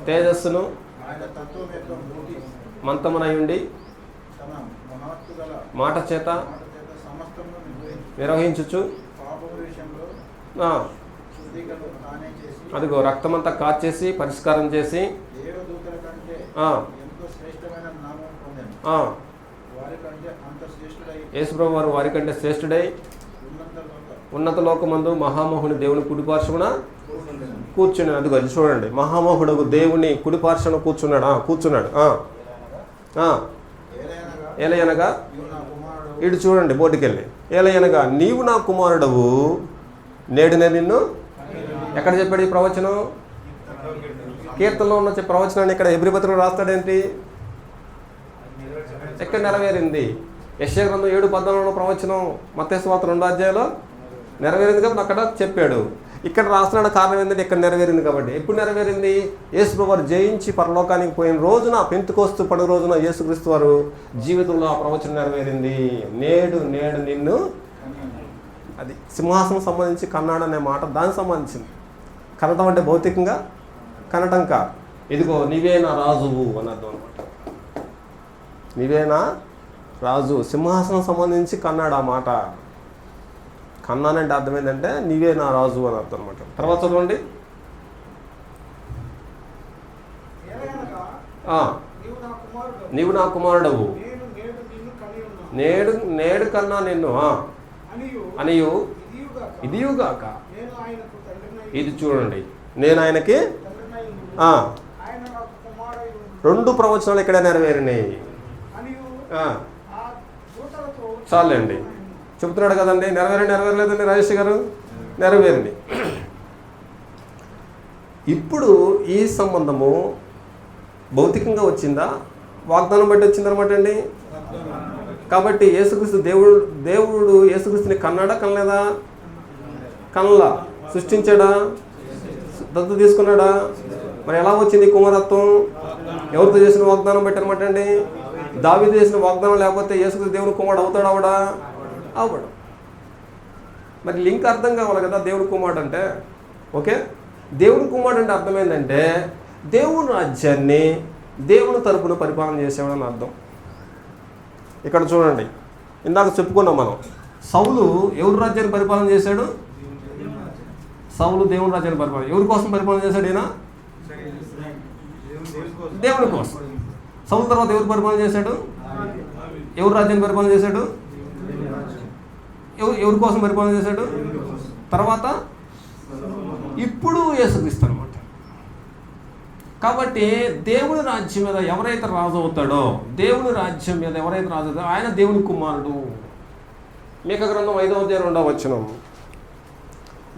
తేజస్సును మంతమునై ఉండి మాట చేత నిర్వహించుచు, అదిగో రక్తమంతా కాచేసి పరిష్కారం చేసి యేసుప్రభు వారు వారికంటే శ్రేష్ఠుడై ఉన్నత లోకమందు మహామోహుని దేవుని కుడిపార్శ్వన కూర్చున్నాడు. అదిగో అది చూడండి, మహామోహుడు దేవుని కుడిపార్శ్వన కూర్చున్నాడు. ఏలయనగా ఇటు చూడండి బోర్డుకెళ్ళి, ఏలయనగా నీవు నా కుమారుడవు, నేడు నేను నిన్ను. ఎక్కడ చెప్పాడు ఈ ప్రవచనం? కీర్తనలో ఉన్న ప్రవచనాన్ని ఇక్కడ హెబ్రీ పత్రికలో రాస్తాడేంటి? ఎక్కడ నెరవేరింది? యెషయా గ్రంథం 7:14 ప్రవచనం మత్తయి సువార్త 2వ అధ్యాయంలో నెరవేరింది కాబట్టి అక్కడ చెప్పాడు. ఇక్కడ రాస్తున్నాడు. కారణం ఏంటంటే ఇక్కడ నెరవేరింది కాబట్టి. ఎప్పుడు నెరవేరింది? యేసుప్రభు వారు జయించి పరలోకానికి పోయిన రోజున, పెంతెకోస్తు పండుగ రోజున యేసుక్రీస్తు వారు జీవితంలో ఆ ప్రవచనం నెరవేరింది. నేడు నిన్ను. అది సింహాసనం సంబంధించి కన్నాడు అనే మాట దానికి సంబంధించింది. కనటం అంటే భౌతికంగా కనటం కాదు. ఇదిగో నీవే నా రాజువు అని అర్థం అనమాట. నీవే నా రాజు, సింహాసనం సంబంధించి కన్నాడు ఆ మాట. కన్నానంటే అర్థం ఏంటంటే నీవే నా రాజు అని అర్థం అనమాట. తర్వాత చదవండి. నీవు నా కుమారుడవు, నేడు కన్నా నిన్ను అనియు ఇదియుగాక. ఇది చూడండి, నేను ఆయనకి 2 ప్రవచనాలు ఇక్కడ నెరవేరినాయి. చాలండి, చెబుతున్నాడు కదండి. నెరవేరలేదండి రాజేష్ గారు? నెరవేరింది. ఇప్పుడు ఈ సంబంధము భౌతికంగా వచ్చిందా, వాగ్దానం బట్టి వచ్చిందనమాట అండి. కాబట్టి యేసుక్రీస్తు దేవుడు యేసుక్రీస్తుని కన్నాడా, కనలేదా? కనలా. సృష్టించాడా? దత్తత తీసుకున్నాడా? మరి ఎలా వచ్చింది కుమారత్వం? ఎవరితో చేసిన వాగ్దానం బట్టి అనమాట అండి. దావీదు చేసిన వాగ్దానం లేకపోతే యేసుక్రీస్తు దేవుని కుమారుడు అవుతాడా? అవడు. మరి లింక్ అర్థం కావాలి కదా దేవుని కుమారుడు అంటే. ఓకే, దేవుని కుమారుడు అంటే అర్థం ఏంటంటే దేవుని రాజ్యాన్ని దేవుని తరపున పరిపాలన చేసేవాడని అర్థం. ఇక్కడ చూడండి, ఇందాక చెప్పుకున్నాం మనం, సౌలు ఎవరి రాజ్యాన్ని పరిపాలన చేశాడు? సౌలు దేవుని రాజ్యాన్ని పరిపాలన. ఎవరి కోసం పరిపాలన చేశాడు ఈయన? దేవుని కోసం. సౌలు తర్వాత ఎవరు పరిపాలన చేశాడు? ఎవరు రాజ్యాన్ని పరిపాలన చేశాడు? ఎవరి కోసం పరిపాలన చేశాడు? తర్వాత ఇప్పుడు యేసుక్రీస్తు అనమాట. కాబట్టి దేవుని రాజ్యం మీద ఎవరైతే రాజు అవుతాడో, దేవుని రాజ్యం మీద ఎవరైతే రాజు అవుతాడో ఆయన దేవుని కుమారుడు. మీకా గ్రంథం 5వ అధ్యాయం 2వ వచనం.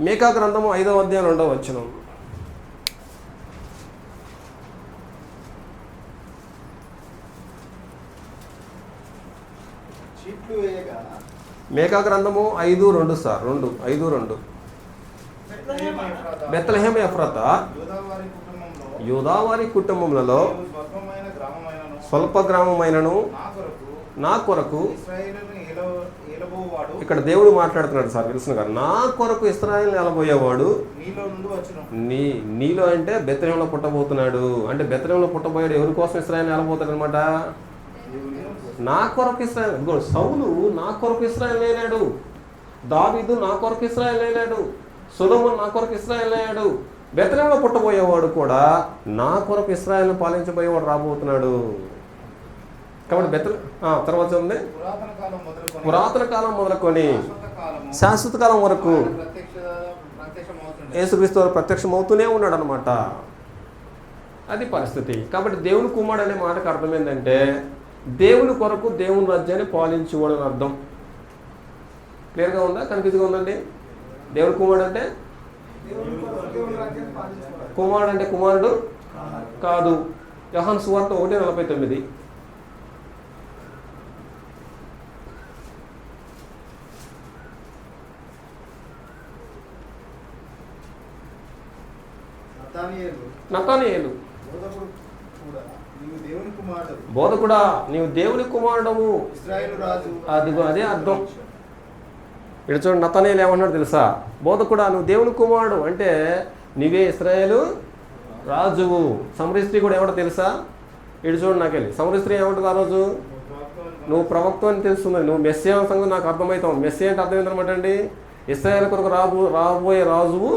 మీకా గ్రంథము 5వ అధ్యాయం 2వ వచనం. మీకా గ్రంథము 5:2 సార్, 5:2. బెత్లెహేము ఎఫ్రాతా యూదావారి కుటుంబములలో స్వల్ప గ్రామమైనను నా కొరకు. ఇక్కడ దేవుడు మాట్లాడుతున్నాడు సార్ విల్సన్ గారు. నా కొరకు ఇశ్రాయేలును ఏలబోయేవాడు నీలో అంటే బెత్లెహేములో పుట్టబోతున్నాడు. అంటే బెత్లెహేములో పుట్టబోయాడు ఎవరి కోసం ఇశ్రాయేలును ఏలబోతాడు అనమాట? నా కొరకు ఇశ్రాయేల్. సౌలు నా కొరకు ఇశ్రాయేల్ అయ్యాడు, దావీదు నా కొరకు ఇశ్రాయేల్ అయ్యాడు, సొలొమోను నా కొరకు ఇశ్రాయేల్ అయ్యాడు. బెత్లెహేములో పుట్టబోయేవాడు కూడా నా కొరకు ఇశ్రాయేల్ని పాలించబోయేవాడు రాబోతున్నాడు. కాబట్టి తర్వాత ఉంది పురాతన కాలం మొదలుకొని శాశ్వత కాలం వరకు యేసుక్రీస్తు ప్రత్యక్షం అవుతూనే ఉన్నాడు అనమాట. అది పరిస్థితి. కాబట్టి దేవుని కుమారుడు అనే మాటకు అర్థం ఏంటంటే దేవుని కొరకు దేవుని రాజ్యాన్ని పాలించేవాడు అని అర్థం. క్లియర్గా ఉందా? కన్ఫ్యూజ్గా ఉందండి? దేవుని కుమారుడు అంటే కుమారుడు కాదు. యోహాను సువార్త 1:49. నతనయేలు, బోధకుడా నీవు దేవుని కుమారుడము. అదిగో అదే అర్థం. ఇక్కడ చూడండి, నతనయేలు ఏమన్నాడు తెలుసా? బోధకుడా నువ్వు దేవుని కుమారుడు అంటే నీవే ఇశ్రాయేలు రాజువు. సమరీ స్త్రీ కూడా ఏమంటో తెలుసా? ఇటు చూడండి, నాకెళ్ళి సమరీ స్త్రీ ఏమంటుంది ఆ రోజు? నువ్వు ప్రవక్త అని తెలుస్తుంది, నువ్వు మెస్సియా సంగతి నాకు అర్థమవుతావు. మెస్సియా అంటే అర్థం ఏంటనమాట అండి? ఇశ్రాయేలు కొరకు రాబోయే రాజువు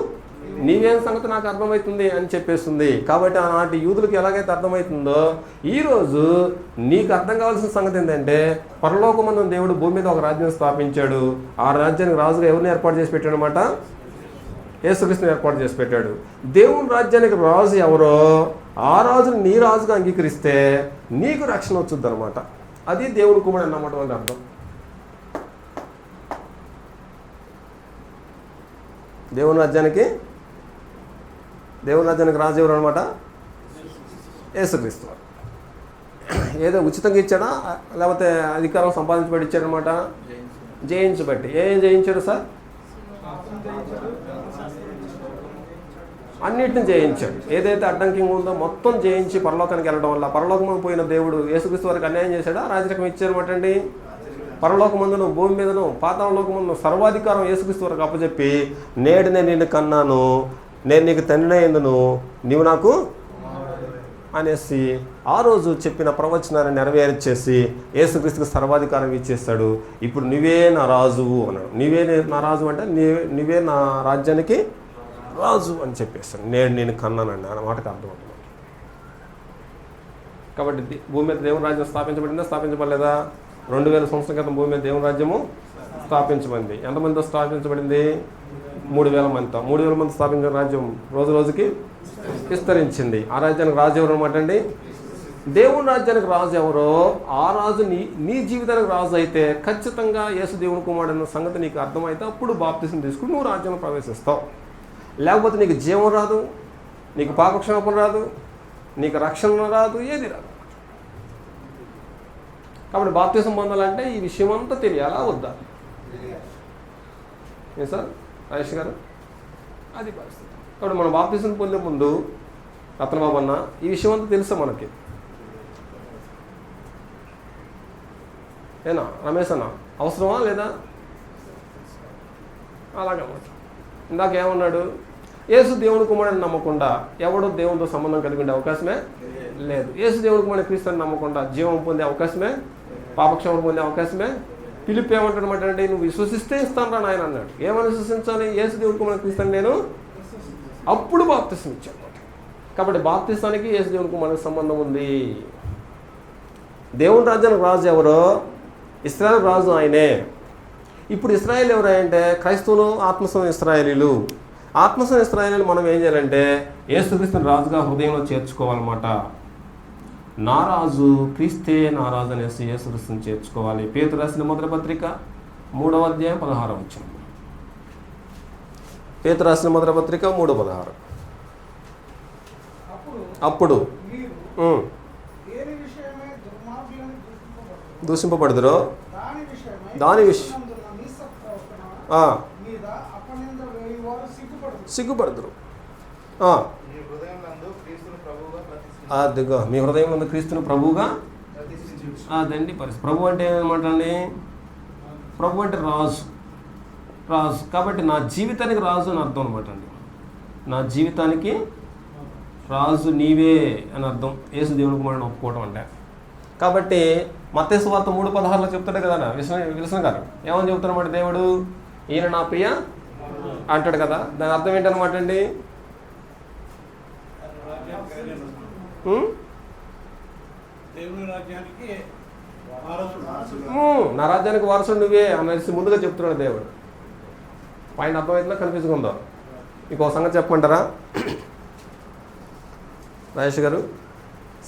నీవేం సంగతి నాకు అర్థమవుతుంది అని చెప్పేస్తుంది. కాబట్టి ఆనాటి యూదులకు ఎలాగైతే అర్థమవుతుందో ఈరోజు నీకు అర్థం కావాల్సిన సంగతి ఏంటంటే పరలోకమందు దేవుడు భూమి మీద ఒక రాజ్యం స్థాపించాడు. ఆ రాజ్యానికి రాజుగా ఎవరిని ఏర్పాటు చేసి పెట్టాడు అనమాట? యేసుక్రీస్తుని ఏర్పాటు చేసి పెట్టాడు. దేవుని రాజ్యానికి రాజు ఎవరో ఆ రాజుని నీ రాజుగా అంగీకరిస్తే నీకు రక్షణ వచ్చుద్ది అనమాట. అది దేవుని కుమారుడు అన్నమాట అని అర్థం. దేవుని రాజ్యానికి రాజు ఎవరు అనమాట? యేసుక్రీస్తు. ఏదో ఉచితంగా ఇచ్చాడా లేకపోతే అధికారం సంపాదించబడి ఇచ్చాడనమాట? జయించబట్టి. ఏం జయించాడు సార్? అన్నిటిని జయించాడు. ఏదైతే అడ్డంకి ఉందో మొత్తం జయించి పరలోకానికి వెళ్ళడం వల్ల పరలోకం పోయిన దేవుడు యేసుక్రీస్తు వారికి అన్యాయం చేశాడా? రాజరికం ఇచ్చారన్నమాట అండి. పరలోకమందును భూమి మీదను పాతాళలోకమందును సర్వాధికారం యేసుక్రీస్తు వారికి అప్పచెప్పి నేడు నేను నిన్ను కన్నాను, నేను నీకు తండ్రి అయ్యిందును, నీవు నాకు అనేసి ఆ రోజు చెప్పిన ప్రవచనాన్ని నెరవేర్చేసి యేసుక్రీస్తుకు సర్వాధికారం ఇచ్చేస్తాడు. ఇప్పుడు నువ్వే నా రాజువు అన్నాడు. నువ్వే నా రాజు అంటే నువ్వే నా రాజ్యానికి రాజు అని చెప్పేస్తాడు. నేను కన్నానండి అన్న మాటకు అర్థమవుతుంది. కాబట్టి భూమి మీద దేవుని రాజ్యం స్థాపించబడిందా? స్థాపించబడలేదా? 2000 సంవత్సరాల క్రితం భూమి మీద దేవుని రాజ్యము స్థాపించబడింది. ఎంతమందితో స్థాపించబడింది? 3000 మందితో. 3000 మంది స్థాపించిన రాజ్యం రోజు రోజుకి విస్తరించింది. ఆ రాజ్యానికి రాజు ఎవరు అనమాట అండి? దేవుని రాజ్యానికి రాజు ఎవరో ఆ రాజు నీ జీవితానికి రాజు అయితే ఖచ్చితంగా యేసు దేవుని కుమారుడు అన్న సంగతి నీకు అర్థమైతే అప్పుడు బాప్తిసం తీసుకుని నువ్వు రాజ్యంలో ప్రవేశిస్తావు. లేకపోతే నీకు జీవం రాదు, నీకు పాపక్షమాపణ రాదు, నీకు రక్షణ రాదు, ఏది రాదు. కాబట్టి బాప్తిసం పొందాలంటే ఈ విషయం అంతా తెలియాలా వద్దా? ఏ సార్ రాజేష్ గారు? అది పరిస్థితి. కాబట్టి మనం బాప్తిసం పొందే ముందు రత్నబాబు అన్న ఈ విషయం అంతా తెలుసా మనకి? ఏనా రమేష్ అన్న అవసరమా లేదా? అలాగన్నమాట. ఇందాక ఏమన్నాడు? యేసు దేవుని కుమారుడిని నమ్మకుండా ఎవడో దేవునితో సంబంధం కలిగి ఉండే అవకాశమే లేదు. యేసు దేవుని కుమారుడు క్రీస్తుని నమ్మకుండా జీవం పొందే అవకాశమే, పాపక్షేమం పొందే అవకాశమే. పిలుపు ఏమంటాడనమాట అంటే నువ్వు విశ్వసిస్తే ఇస్తాను రా నాయన అన్నాడు. ఏమని విశ్వసించాలి? యేసు దేవుని కుమారుడు క్రీస్తుని నేను అప్పుడు బాప్తిసం ఇచ్చాను. కాబట్టి బాప్తిసానికి యేసు దేవుని కుమారుడికి సంబంధం ఉంది. దేవుని రాజ్యానికి రాజు ఎవరో? ఇశ్రాయేలు రాజు ఆయనే. ఇప్పుడు ఇశ్రాయేల్ ఎవరంటే క్రైస్తవులు, ఆత్మసం ఇశ్రాయేలీలు. ఆత్మసం ఇశ్రాయేలీలు మనం ఏం చేయాలంటే యేసుక్రీస్తుని రాజుగా హృదయంలో చేర్చుకోవాలన్నమాట. నా రాజు క్రీస్తే నా రాజు అనేసి యేసుక్రీస్తుని చేర్చుకోవాలి. పేతురు రాసిన మొదటి పత్రిక 3వ అధ్యాయం 16వ వచనం. పేతురు రాసిన మొదటి పత్రిక 3:16. అప్పుడు దూషింపబడుదురో దాని విషయం సిగ్గుపడుదురు. అదిగో మీ హృదయంలో క్రీస్తును ప్రభువుగా అదండి పరిస్థితి. ప్రభు అంటే ఏమన్నమాట అండి? ప్రభు అంటే రాజు. కాబట్టి నా జీవితానికి రాజు అని అర్థం అనమాట అండి. నా జీవితానికి రాజు నీవే అని అర్థం యేసు దేవుని కుమారుడిని ఒప్పుకోవడం అంటే. కాబట్టి మత్తయి సువార్త 3:16 చెప్తాడు కదా విల్సన్ గారు. ఏమని చెప్తారన్నమాట? దేవుడు ఈయన నా ప్రియ అంటాడు కదా. దాని అర్థం ఏంటనమాట అండి? నా రాజ్యానికి వారసుడు నువ్వే అనేసి ముందుగా చెప్తున్నాడు దేవుడు. పైన అర్థమవుతుందా కనిపించుకుందో? ఇంకో సంగతి చెప్పమంటారా రాజేష్ గారు?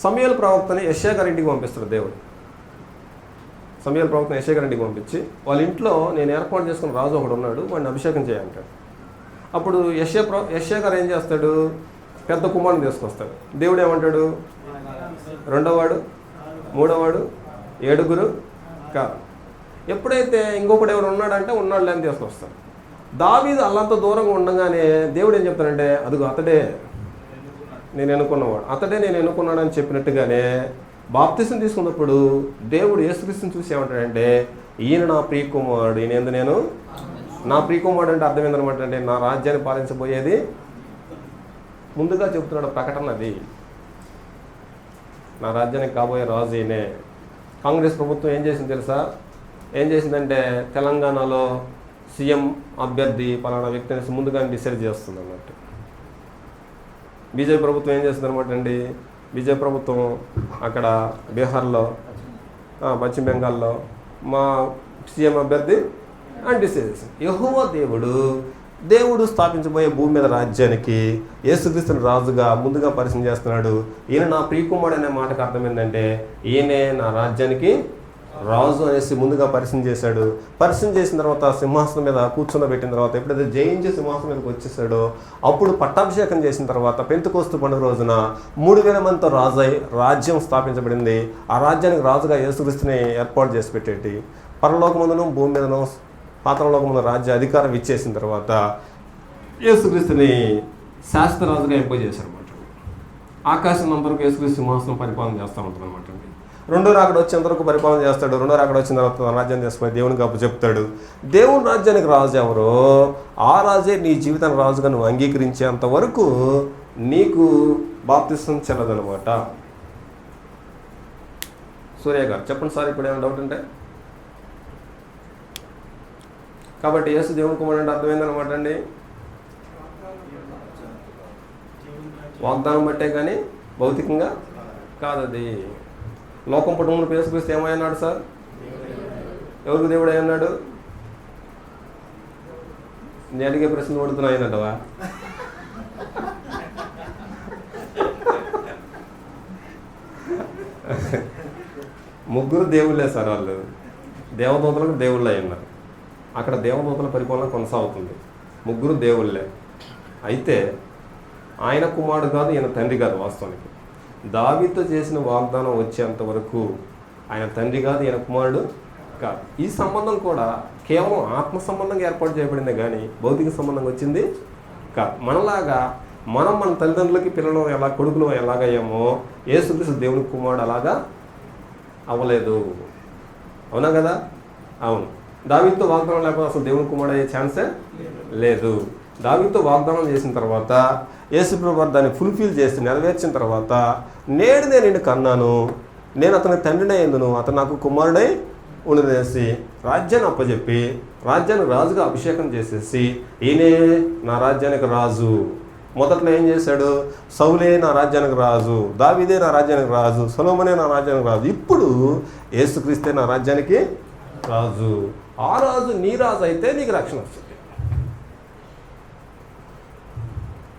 సమూయేలు ప్రవక్తని యెషయా గారి ఇంటికి పంపిస్తాడు దేవుడు. సమూయేలు ప్రవక్తని యెషయా గారి ఇంటికి పంపించి, వాళ్ళ ఇంట్లో నేను ఏర్పాటు చేసుకున్న రాజు ఒకడు ఉన్నాడు, వాడిని అభిషేకం చేయాలంటాడు. అప్పుడు యెషయా గారు ఏం చేస్తాడు? పెద్ద కుమారుని తీసుకొస్తాడు. దేవుడు ఏమంటాడు? రెండోవాడు, మూడోవాడు, 7 కాదు. ఎప్పుడైతే ఇంకొకటి ఎవరు ఉన్నాడంటే ఉన్నాడు లేని తీసుకొస్తాడు. దావీదు అల్లంత దూరంగా ఉండగానే దేవుడు ఏం చెప్తాడంటే, అదిగో అతడే నేను ఎన్నుకున్నవాడు, అతడే నేను ఎన్నుకున్నాడు అని చెప్పినట్టుగానే బాప్తిసం తీసుకున్నప్పుడు దేవుడు యేసుక్రీస్తుని చూసి ఏమంటాడంటే, ఈయన నా ప్రియకుమారుడు, ఈయన నేను నా ప్రియకుమారుడు అంటే అర్థం ఏందనమాట అంటే, నా రాజ్యాన్ని పాలించబోయేది ముందుగా చెప్తున్నాడు ప్రకటన. అది నా రాజ్యానికి కాబోయే రాజు ఈయనే. కాంగ్రెస్ ప్రభుత్వం ఏం చేసింది తెలుసా? ఏం చేసిందంటే, తెలంగాణలో సీఎం అభ్యర్థి పలానా వ్యక్తి అనేసి ముందుగానే డిసైడ్ చేస్తుంది అన్నట్టు. బీజేపీ ప్రభుత్వం ఏం చేస్తుంది అనమాట అండి? బీజేపీ ప్రభుత్వం అక్కడ బీహార్లో, పశ్చిమ బెంగాల్లో మా సీఎం అభ్యర్థి అని డిసైడ్ చేసింది. యెహోవా దేవుడు స్థాపించబోయే భూమి మీద రాజ్యానికి యేసుక్రీస్తుని రాజుగా ముందుగా పరిచయం చేస్తున్నాడు. ఈయన నా ప్రియకుమారుడు అనే మాటకు అర్థం ఏంటంటే, ఈయనే నా రాజ్యానికి రాజు అనేసి ముందుగా పరిచయం చేశాడు. పరిచయం చేసిన తర్వాత సింహాసనం మీద కూర్చుండబెట్టిన తర్వాత ఎప్పుడైతే జయించి సింహాసనం మీదకి వచ్చేసాడో అప్పుడు పట్టాభిషేకం చేసిన తర్వాత పెంతెకోస్తు పండుగ రోజున 3000 మందితో రాజ్యం స్థాపించబడింది. ఆ రాజ్యానికి రాజుగా యేసుక్రీస్తుని ఏర్పాటు చేసి పెట్టేటి. పరలోకమందును భూమి మీదను పాతాళలోకమందు రాజ్య అధికారం ఇచ్చేసిన తర్వాత యేసుక్రీస్తుని శాస్త్రరాజుగా ఎంపిక చేశారు అన్నమాట. ఆకాశం నంతరకు యేసుక్రీస్తు సింహాసనం పరిపాలన చేస్తూ ఉంటారు అనమాట. రెండో రాకడ వచ్చేంత వరకు పరిపాలన చేస్తాడు. రెండో రాకడ వచ్చిన తర్వాత రాజ్యాన్ని తీసుకుని దేవునికి అప్పు చెప్తాడు. దేవుని రాజ్యానికి రాజు ఎవరో ఆ రాజే నీ జీవితాన్ని రాజుగా నువ్వు అంగీకరించేంత వరకు నీకు బాప్తిసం చెల్లదనమాట. సూర్య గారు చెప్పండి సార్, ఇప్పుడు ఏమైనా డౌట్ ఉంటే? కాబట్టి యేసు దేవుని కుమారుడు అంటే అర్థమైందనమాట అండి. వాగ్దానం బట్టే కానీ భౌతికంగా కాదది. లోకం పుట్టుకున్న యేసుక్రీస్తు ఏమయ్యన్నాడు సార్? ఎవరికి దేవుడు అయ్యన్నాడు? నేను అడిగే ప్రశ్న పడుతున్నా అయినట్టవా? ముగ్గురు దేవుళ్ళే సార్. వాళ్ళు దేవదూతలకు దేవుళ్ళు అయ్యన్నారు. అక్కడ దేవదూతల పరిపాలన కొనసాగుతుంది. ముగ్గురు దేవుళ్ళే. అయితే ఆయన కుమారుడు కాదు, ఈయన తండ్రి కాదు. వాస్తవానికి దావీదుతో చేసిన వాగ్దానం వచ్చేంత వరకు ఆయన తండ్రి కాదు, ఈయన కుమారుడు కాదు. ఈ సంబంధం కూడా కేవలం ఆత్మ సంబంధంగా ఏర్పాటు చేయబడింది కానీ భౌతిక సంబంధంగా వచ్చింది కాదు. మనలాగా మన తల్లిదండ్రులకి పిల్లలు ఎలా కొడుకులు ఎలాగయ్యామో యేసుక్రీస్తు దేవుని కుమారుడు అలాగా అవ్వలేదు. అవునా కదా? అవును. దావీదుతో వాగ్దానం లేకపోతే అసలు దేవుని కుమారుడు అయ్యే ఛాన్సే లేదు. దావీదుతో వాగ్దానం చేసిన తర్వాత యేసుప్రభువు వారు దాన్ని ఫుల్ఫిల్ చేసి నెరవేర్చిన తర్వాత, నేడు నేను నిన్ను కన్నాను, నేను అతనికి తండ్రినే ఎందును, అతను నాకు కుమారుడై ఉండనేసి రాజ్యాన్ని అప్పచెప్పి రాజ్యానికి రాజుగా అభిషేకం చేసేసి ఈయనే నా రాజ్యానికి రాజు. మొదట్లో ఏం చేశాడు? సౌలే నా రాజ్యానికి రాజు, దావీదే నా రాజ్యానికి రాజు, సొలొమోనే నా రాజ్యానికి రాజు. ఇప్పుడు యేసుక్రీస్తే నా రాజ్యానికి రాజు. ఆ రాజు నీ రాజు అయితే నీకు రక్షణ వస్తుంది.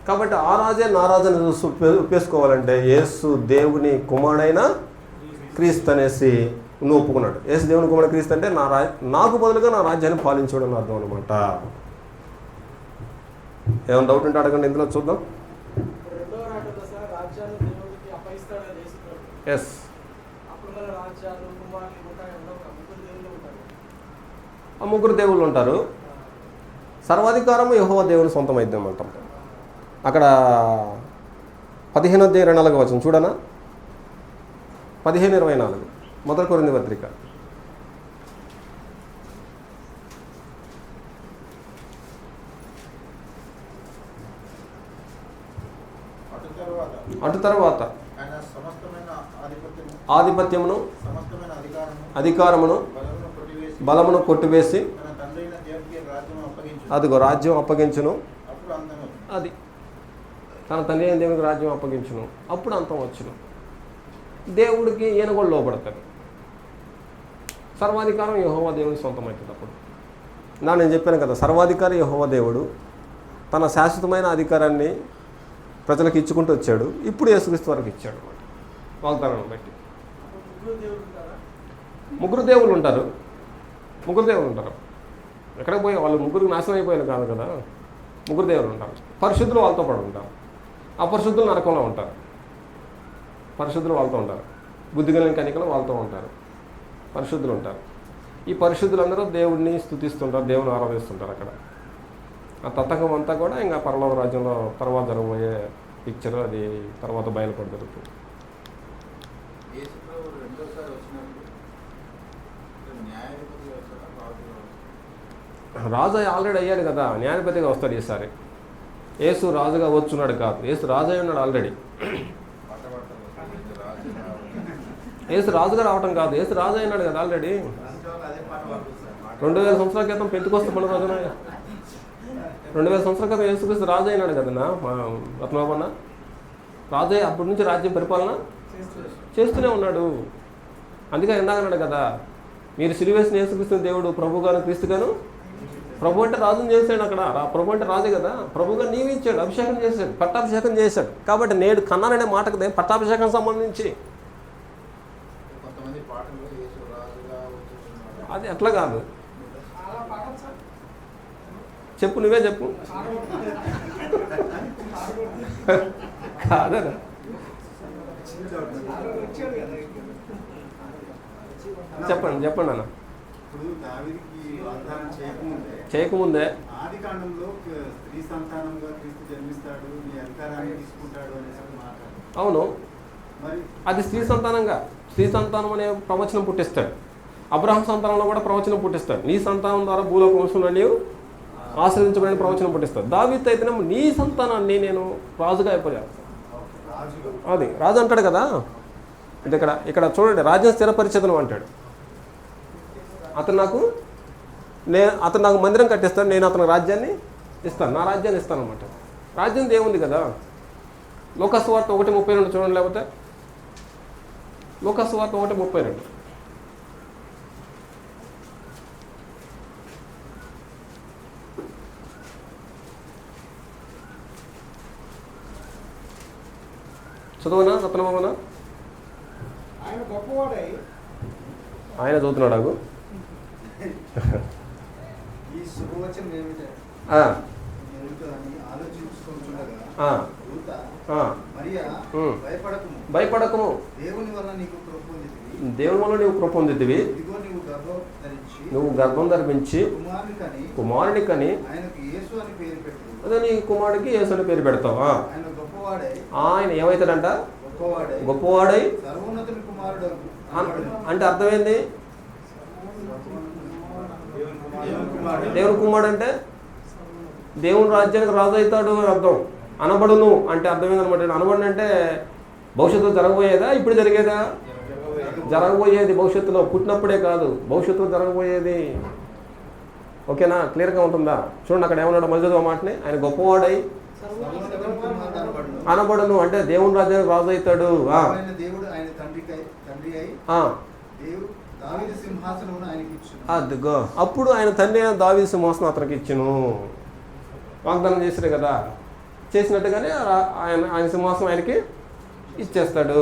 కాబట్టి ఆ రాజే నా రాజుని ఒప్పేసుకోవాలంటే యేసు దేవుని కుమారుడైన క్రీస్తు అనేసి నువ్వు ఒప్పుకున్నాడు. యేసు దేవుని కుమారుడు క్రీస్తు అంటే నాకు బదులుగా నా రాజ్యాన్ని పాలించడం అని అర్థం అనమాట. ఏమైనా డౌట్ ఉంటే అడగండి, ఇందులో చూద్దాం. ఎస్, ఆ ముగ్గురు దేవుళ్ళు ఉంటారు. సర్వాధికారం యెహోవా దేవుని సొంతం అయిద్దామంటాం. అక్కడ 15:24 వచనం చూడనా? 15:24 మొదటి కొరింథీ పత్రిక. అటు తర్వాత ఆధిపత్యమును అధికారమును బలమును కొట్టివేసి అదిగో రాజ్యం అప్పగించును. అది తన తండ్రి అయిన దేవునికి రాజ్యం అప్పగించును, అప్పుడు అంతం వచ్చును. దేవుడికి ఈయన కూడా లోపడతాడు. సర్వాధికారం యెహోవా దేవునికి సొంతమవుతుంది. అప్పుడు నేను చెప్పాను కదా, సర్వాధికారి యెహోవా దేవుడు తన శాశ్వతమైన అధికారాన్ని ప్రజలకు ఇచ్చుకుంటూ వచ్చాడు. ఇప్పుడు యేసుక్రీస్తు వారికి ఇచ్చాడు అన్నమాట, వాగ్దానాన్ని బట్టి. ముగ్గురు దేవుళ్ళు ఉంటారు. ఎక్కడికి పోయి వాళ్ళు ముగ్గురికి నాశనం అయిపోయారు కాదు కదా, ముగ్గురు దేవుళ్ళు ఉంటారు. పరిశుద్ధులు వాళ్ళతో పాటు ఉంటారు, అపరిశుద్ధులు నరకంలో ఉంటారు. పరిశుద్ధులు వాళ్ళతో ఉంటారు, బుద్ధి కలిగిన కనికలు వాళ్ళతో ఉంటారు, పరిశుద్ధులు ఉంటారు. ఈ పరిశుద్ధులందరూ దేవుడిని స్తుతిస్తుంటారు, దేవుని ఆరాధిస్తుంటారు. అక్కడ ఆ తతంగం అంతా కూడా ఇంకా పరలోక రాజ్యంలో తర్వాత జరగబోయే పిక్చర్, అది తర్వాత బయలుపడుతుంది. రాజు ఆల్రెడీ అయ్యాడు కదా, న్యాయపతిగా వస్తాడు ఈసారి. యేసు రాజుగా వచ్చున్నాడు కాదు, యేసు రాజు అయి ఉన్నాడు ఆల్రెడీ. యేసు రాజుగా రావటం కాదు, యేసు రాజు అయినాడు కదా ఆల్రెడీ. 2000 సంవత్సరాల క్రితం పెంతుకొస్తే మన రోజున 2000 సంవత్సరాల క్రితం యేసుక్రీస్తు రాజు అయినాడు కదన్నా రత్నబాబన్న. రాజు అప్పటి నుంచి రాజ్యం పరిపాలన చేస్తూనే ఉన్నాడు. అందుకే ఇందాకన్నాడు కదా, మీరు సిలువేసిన యేసుక్రీస్తు దేవుడు ప్రభుగాను క్రీస్తుగాను. ప్రభు అంటే రాజుని చేశాడు. అక్కడ ప్రభు అంటే రాజే కదా, ప్రభుగా నియమించాడు, అభిషేకం చేశాడు, పట్టాభిషేకం చేశాడు. కాబట్టి నేడు కన్నాననే మాటకు పట్టాభిషేకం సంబంధించి అది అట్లా కాదు. చెప్పు, నువ్వే చెప్పు. కాదనా చెప్పండి అన్న. చేయకముందే అవును, అది స్త్రీ సంతానంగా, స్త్రీ సంతానం అనే ప్రవచనం పుట్టిస్తాడు. అబ్రహాం సంతానంలో కూడా ప్రవచనం పుట్టిస్తాడు. నీ సంతానం ద్వారా భూలోక వంశంలో నీవు ఆశ్రయించబడిన ప్రవచనం పుట్టిస్తాడు. దావీదు అయితేనేమో నీ సంతానాన్ని నేను రాజుగా అయిపోయాను. అది రాజు అంటాడు కదా. ఇది ఇక్కడ చూడండి, రాజ్యం స్థిరపరిచేదను అంటాడు. అతను నాకు మందిరం కట్టిస్తాడు, నేను అతనికి రాజ్యాన్ని ఇస్తాను, నా రాజ్యాన్ని ఇస్తాను అనమాట. రాజ్యం దేవుంది కదా. లోకసువార్త 1:32 చూడండి, లేకపోతే లోకసువార్త 1:32. చదువునా రత్నమామనా? ఆయన చదువుతున్నాడు. అగు భయపడకము, దేవుని వల్ల నీవు కృప పొందితివి, నువ్వు గర్భం ధరించి కుమారుని కని అదే నీ కుమారుడికి యేసు అని పేరు పెడతావు. ఆయన ఏమవుతాడంట? గొప్పవాడై. అంటే అర్థమైంది, దేవుని కుమారుడు అంటే దేవుని రాజ్యానికి రాజు అవుతాడు అని అర్థం. అనబడును అంటే అర్థమైందనమాట. అనబడును అంటే భవిష్యత్తులో జరగబోయేదా, ఇప్పుడు జరిగేదా? జరగబోయేది. భవిష్యత్తులో, పుట్టినప్పుడే కాదు, భవిష్యత్తులో జరగబోయేది. ఓకేనా? క్లియర్గా ఉంటుందా? చూడండి అక్కడ ఏమన్నాడు మొదటి మాటని, ఆయన గొప్పవాడై అనబడును అంటే దేవుని రాజ్యానికి రాజు అవుతాడు. అదిగో అప్పుడు ఆయన తండ్రి అయిన దావీదు సింహాసనం అతనికి ఇచ్చును. వాగ్దానం చేశారు కదా, చేసినట్టుగానే ఆయన సింహాసనం ఆయనకి ఇచ్చేస్తాడు.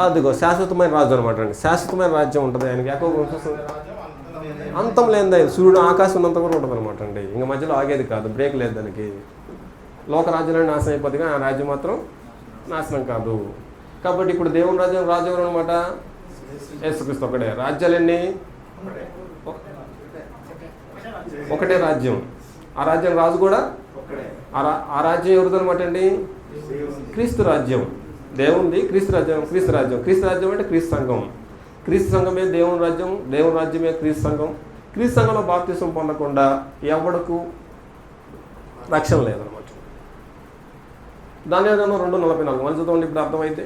అదిగో శాశ్వతమైన రాజు అనమాట అండి. శాశ్వతమైన రాజ్యం ఉంటుంది ఆయనకి. యాకోబు అంతం లేనిది, సూర్యుడు ఆకాశం ఉన్నంత కూడా ఉంటుంది అనమాట అండి. ఇంకా మధ్యలో ఆగేది కాదు, బ్రేక్ లేదు దానికి. లోక రాజ్యాలను నాశనం అయిపోతుంది, ఆ రాజ్యం మాత్రం నాశనం కాదు. కాబట్టి ఇప్పుడు దేవుని రాజ్యం రాజు ఎవరు అనమాట? యేసుక్రీస్తు ఒకడే. రాజ్యాలన్నీ ఒకటే రాజ్యం. ఆ రాజ్యం రాజు కూడా ఆ రాజ్యం ఎవరిదనమాట అండి? క్రీస్తు రాజ్యం. దేవుంది క్రీస్తు రాజ్యం. క్రీస్తు రాజ్యం అంటే క్రీస్తు సంఘం. క్రీస్తు సంఘమే దేవుని రాజ్యం, దేవుని రాజ్యమే క్రీస్తు సంఘం. క్రీస్తు సంఘంలో బాప్తిసం పొందకుండా ఎవడకు రక్షణ లేదనమాట. దానియేలు గ్రంథం 2:44 మళ్ళీ చదవండి ఇప్పుడు అర్థమైతే.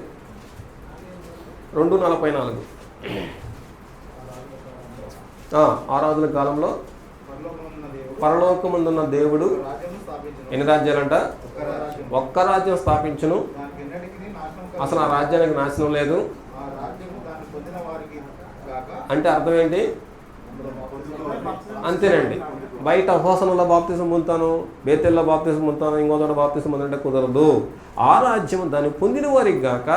2:44 ఆరాధన కాలంలో పరలోకమందున్న దేవుడు ఎన్ని రాజ్యాలంట? ఒక్క రాజ్యం స్థాపించును, అసలు ఆ రాజ్యానికి నాశనం లేదు. అంటే అర్థం ఏంటి? అంతేనండి. బయట హోసనలో బాప్తిసం పొందుతాను, బేతెల్లో బాప్తిసం పొందుతాను, ఇంకో చోట బాప్తిసం పొందంటే కుదరదు. ఆ రాజ్యం దాన్ని పొందిన వారికి గాక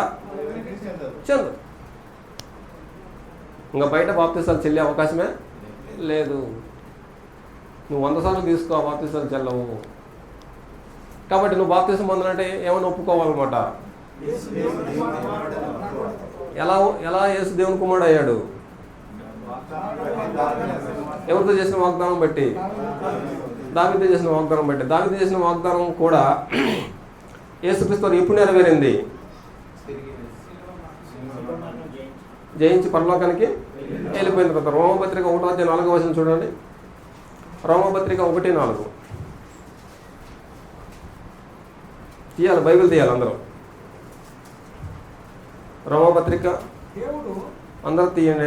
చెందు. ఇంకా బయట బాప్తిసాలు చెల్లే అవకాశమే లేదు. నువ్వు 100 సార్లు తీసుకో, బాప్తిసాలు చెల్లవు. కాబట్టి నువ్వు బాప్తిసం పొందాలంటే ఏమైనా ఒప్పుకోవాలన్నమాట. ఎలా యేసు దేవుని కుమారుడు అయ్యాడు? ఎవరితో చేసిన వాగ్దానం బట్టి? దావీదుతో చేసిన వాగ్దానం బట్టి. దావీదుతో చేసిన వాగ్దానం కూడా యేసుక్రీస్తు ఎప్పుడు నెరవేరింది? జయించి పరలోకానికి వెళ్ళిపోయిన తర్వాత. రోమపత్రిక 1:4 చూడండి. రోమపత్రిక 1:4 తీయాలి, బైబిల్ తీయాలి అందరూ. రోమపత్రిక అందరూ తీయండి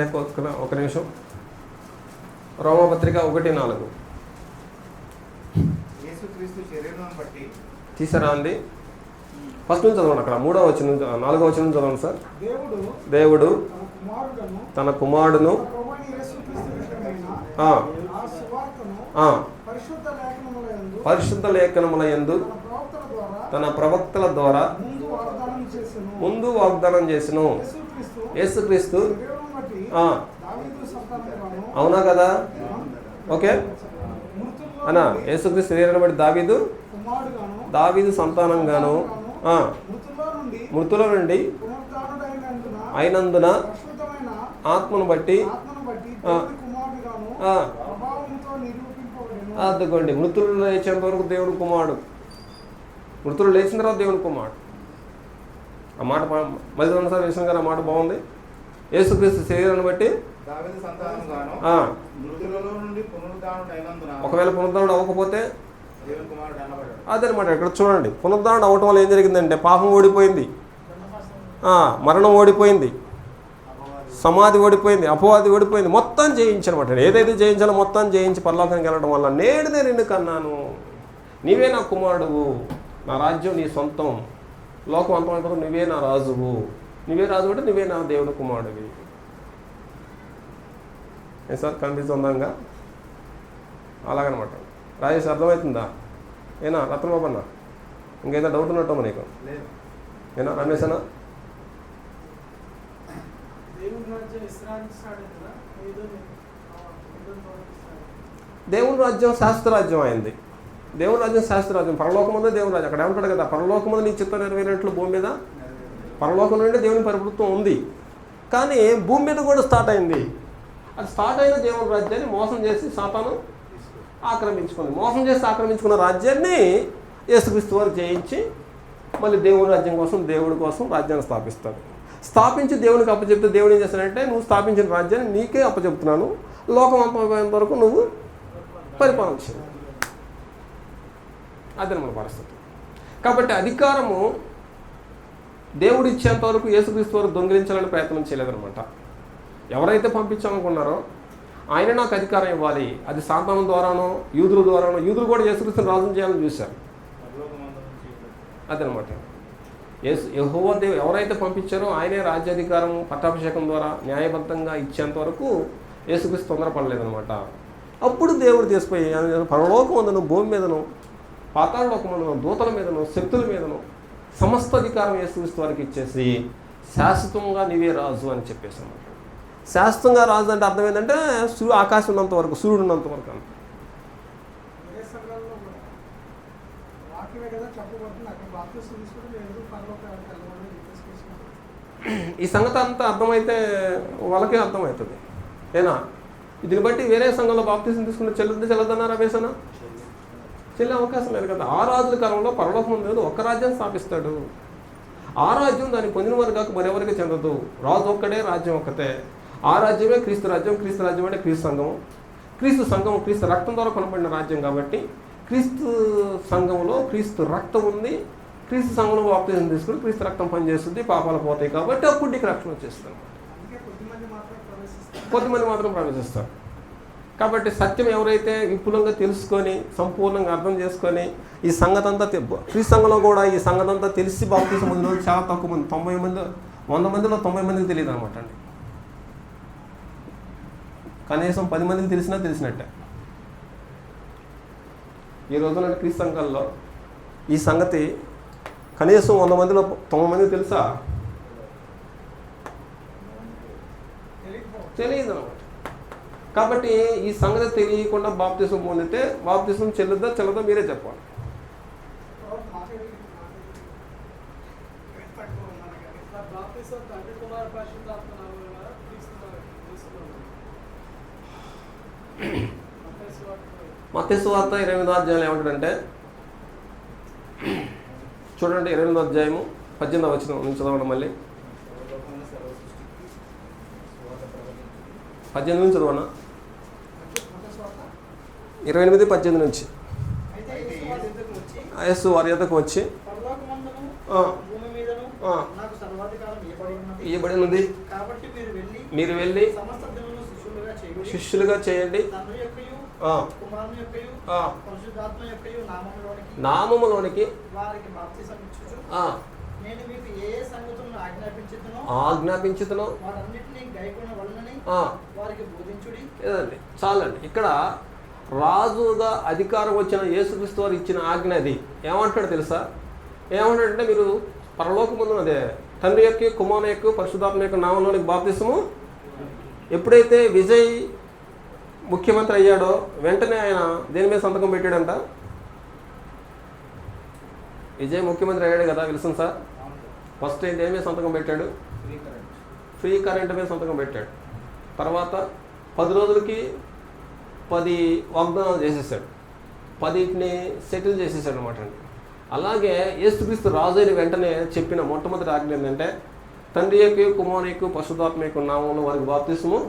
ఒక నిమిషం. రోమపత్రిక 1:4 తీసారా అండి? ఫస్ట్ నుంచి చదవండి. అక్కడ 3వ వచనం 4వ వచనం చదవండి సార్. దేవుడు తన కుమారుడును పరిశుద్ధ లేఖనముల యందు తన ప్రవక్తల ద్వారా ముందు వాగ్దానం చేసెను. యేసుక్రీస్తు. అవునా కదా? ఓకే అన్నా. యేసుక్రీస్తు శరీరాన్ని బట్టి దావీదు సంతానంగాను మృతుల నుండి అయినందున ఆత్మను బట్టి అద్దుకోండి. మృతులు లేచేంత వరకు దేవుని కుమారుడు, మృతులు లేచిన తర్వాత దేవుని కుమారుడు. ఆ మాట మళ్ళీ రెండుసార్లు విషయం గారు ఆ మాట బాగుంది. యేసుక్రీస్తు శరీరాన్ని బట్టి ఒకవేళ పునరుద్ధరణ అవ్వకపోతే అదనమాట. ఇక్కడ చూడండి, పునరుద్ధరణ అవ్వటం వల్ల ఏం జరిగిందంటే పాపం ఓడిపోయింది, మరణం ఓడిపోయింది, సమాధి ఓడిపోయింది, అపవాది ఓడిపోయింది, మొత్తం జయించనమాట. ఏదైతే జయించాలో మొత్తం జయించి పరలోకానికి వెళ్ళడం వల్ల నేడునే నిన్ను కన్నాను, నీవే నా కుమారుడువు, నా రాజ్యం నీ సొంతం, లోకం అంతమైపోతుంది, నువ్వే నా రాజువు, నువ్వే రాజు అంటే నువ్వే నా దేవుడు కుమారుడివి. ఏ సార్ కనిపిస్తుందంగా? అలాగనమాట. రాజేష్ అర్థమవుతుందా? ఏనా రత్నబాబు అన్న ఇంకేదో డౌట్ ఉన్నట్టు నీకు? ఏనా రమేష్ అన్న? దేవుని రాజ్యం శాస్త్రరాజ్యం అయింది. దేవుని రాజ్యం శాస్త్రరాజ్యం. పరలోకం ముందే దేవుని రాజ్యం. అక్కడ ఏమంటాడు కదా, పరలోకం ముందు నీ చిత్తం నెరవేరినట్లు భూమి మీద. పరలోకం నుండి దేవుని పరిపృత్వం ఉంది, కానీ భూమి మీద కూడా స్టార్ట్ అయింది. అది స్టార్ట్ అయిన దేవుని రాజ్యాన్ని మోసం చేసి సాతాను ఆక్రమించుకుంది. మోసం చేసి ఆక్రమించుకున్న రాజ్యాన్ని యేసుక్రీస్తు వారు జయించి మళ్ళీ దేవుని రాజ్యం కోసం, దేవుడి కోసం రాజ్యాన్ని స్థాపిస్తాడు. స్థాపించి దేవునికి అప్పచెప్తే దేవుడు ఏం చేస్తాడంటే, నువ్వు స్థాపించిన రాజ్యాన్ని నీకే అప్పచెప్తున్నాను, లోకం అంతమైపోయేంత వరకు నువ్వు పరిపాలన చేయాలి. అదే మన పరిస్థితి. కాబట్టి అధికారము దేవుడు ఇచ్చేంత వరకు యేసుక్రీస్తు వారు దొంగిలించాలని ప్రయత్నం చేయలేదనమాట. ఎవరైతే పంపించాలనుకున్నారో ఆయన నాకు అధికారం ఇవ్వాలి, అది సాతాను ద్వారానో యూదుల ద్వారానో, యూదులు కూడా యేసుక్రీస్తుని రాజును చేయాలని చూశారు. అదనమాట. యెహోవా దేవుడు ఎవరైతే పంపించారో ఆయనే రాజ్యాధికారం పట్టాభిషేకం ద్వారా న్యాయబద్ధంగా ఇచ్చేంత వరకు యేసుక్రీస్తు తొందరపడలేదనమాట. అప్పుడు దేవుడు తీసిపోయి పరలోకం ఉందను, భూమి మీదను, పాతాళలోకం ఉందను, దూతల మీదను, శక్తుల మీదను సమస్త అధికారం యేసుక్రీస్తు వారికి ఇచ్చేసి శాశ్వతంగా నీవే రాజు అని చెప్పేసి అన్నమాట. శాశ్వతంగా రాజు అంటే అర్థం ఏంటంటే ఆకాశం ఉన్నంత వరకు, సూర్యుడు ఉన్నంత వరకు అంత. ఈ సంగతి అంతా అర్థమైతే వాళ్ళకే అర్థమవుతుంది. ఏనా దీన్ని బట్టి వేరే సంఘంలో బాప్తిసం తీసుకున్న చెల్లదన్నారా వేసనా? చెల్లే అవకాశం లేదు కదా. ఆ రాజుల కాలంలో పరలోకం లేదు, ఒక్క రాజ్యం స్థాపిస్తాడు. ఆ రాజ్యం దాన్ని పొందిన వారు కాక మరెవరికి చెందదు. రాజు ఒక్కడే, రాజ్యం ఒక్కటే. ఆ రాజ్యమే క్రీస్తు రాజ్యం. క్రీస్తు రాజ్యం అంటే క్రీస్తు సంఘం. క్రీస్తు సంఘం క్రీస్తు రక్తం ద్వారా కొనబడిన రాజ్యం కాబట్టి క్రీస్తు సంఘంలో క్రీస్తు రక్తం ఉంది, క్రీస్తు సంఘంలో బాప్తిజం తీసుకుని క్రీస్తు రక్తం పనిచేస్తుంది, పాపాలు పోతాయి కాబట్టి అప్పుడు నీకు రక్షణ వచ్చేస్తుంది అనమాట. కొద్దిమంది మాత్రం ప్రవేశిస్తారు. కాబట్టి సత్యం ఎవరైతే విపులంగా తెలుసుకొని సంపూర్ణంగా అర్థం చేసుకొని ఈ సంగతి అంతా క్రీస్తు సంఘంలో కూడా ఈ సంగతి అంతా తెలిసి బాప్తిజం పొందిన రోజు చాలా తక్కువ మంది, 90 మంది, 100 మందిలో 90 మందికి తెలియదు అనమాట అండి. కనీసం 10 మందికి తెలిసినట్టే. ఈ రోజున క్రీస్తు సంఘాల్లో ఈ సంగతి కనీసం 100 మందిలో 90 మందికి తెలుసా? తెలియదు అనమాట. కాబట్టి ఈ సంగతి తెలియకుండా బాప్తిజం పొందితే బాప్తిజం చెల్లదో మీరే చెప్పాలి. మత్తయి సువార్త 28వ అధ్యాయం ఏమంటాడంటే, చూడండి 28వ అధ్యాయము 18వ వచనం నుంచి చదవండి. మళ్ళీ 18 నుంచి చదవనా? 28-18 నుంచి. యేసు వారి యొద్దకు వచ్చి ఇవ్వబడినది, మీరు వెళ్ళి శిష్యులుగా చేయండి, నామములోనికి ఆజ్ఞాపించుతును. లేదండి, చాలండి. ఇక్కడ రాజుగా అధికారం వచ్చిన యేసుక్రీస్తు వారు ఇచ్చిన ఆజ్ఞ అది. ఏమంటాడు తెలుసా? ఏమంటాడంటే, మీరు పరలోకముందు అదే తండ్రి యొక్క, కుమారుని యొక్క, పరిశుద్ధాత్మ యొక్క నామంలోనికి బాప్తిసము. ఎప్పుడైతే విజయ్ ముఖ్యమంత్రి అయ్యాడో వెంటనే ఆయన దేని మీద సంతకం పెట్టాడంట? విజయ్ ముఖ్యమంత్రి అయ్యాడు కదా, విల్సన్ సార్. ఫస్ట్ దేని మీద సంతకం పెట్టాడు? ఫ్రీ కరెంట్ మీద సంతకం పెట్టాడు. తర్వాత 10 రోజులకి 10 వాగ్దానాలు చేసేసాడు, 10ని సెటిల్ చేసేసాడు అనమాట అండి. అలాగే యేసుక్రీస్తు రాజు అయిన వెంటనే చెప్పిన మొట్టమొదటి ఆజ్ఞ ఏంటంటే, తండ్రి యొక్క, కుమారుని యొక్క, పరిశుద్ధాత్మ యొక్క నామంలో వారికి బాప్తిసము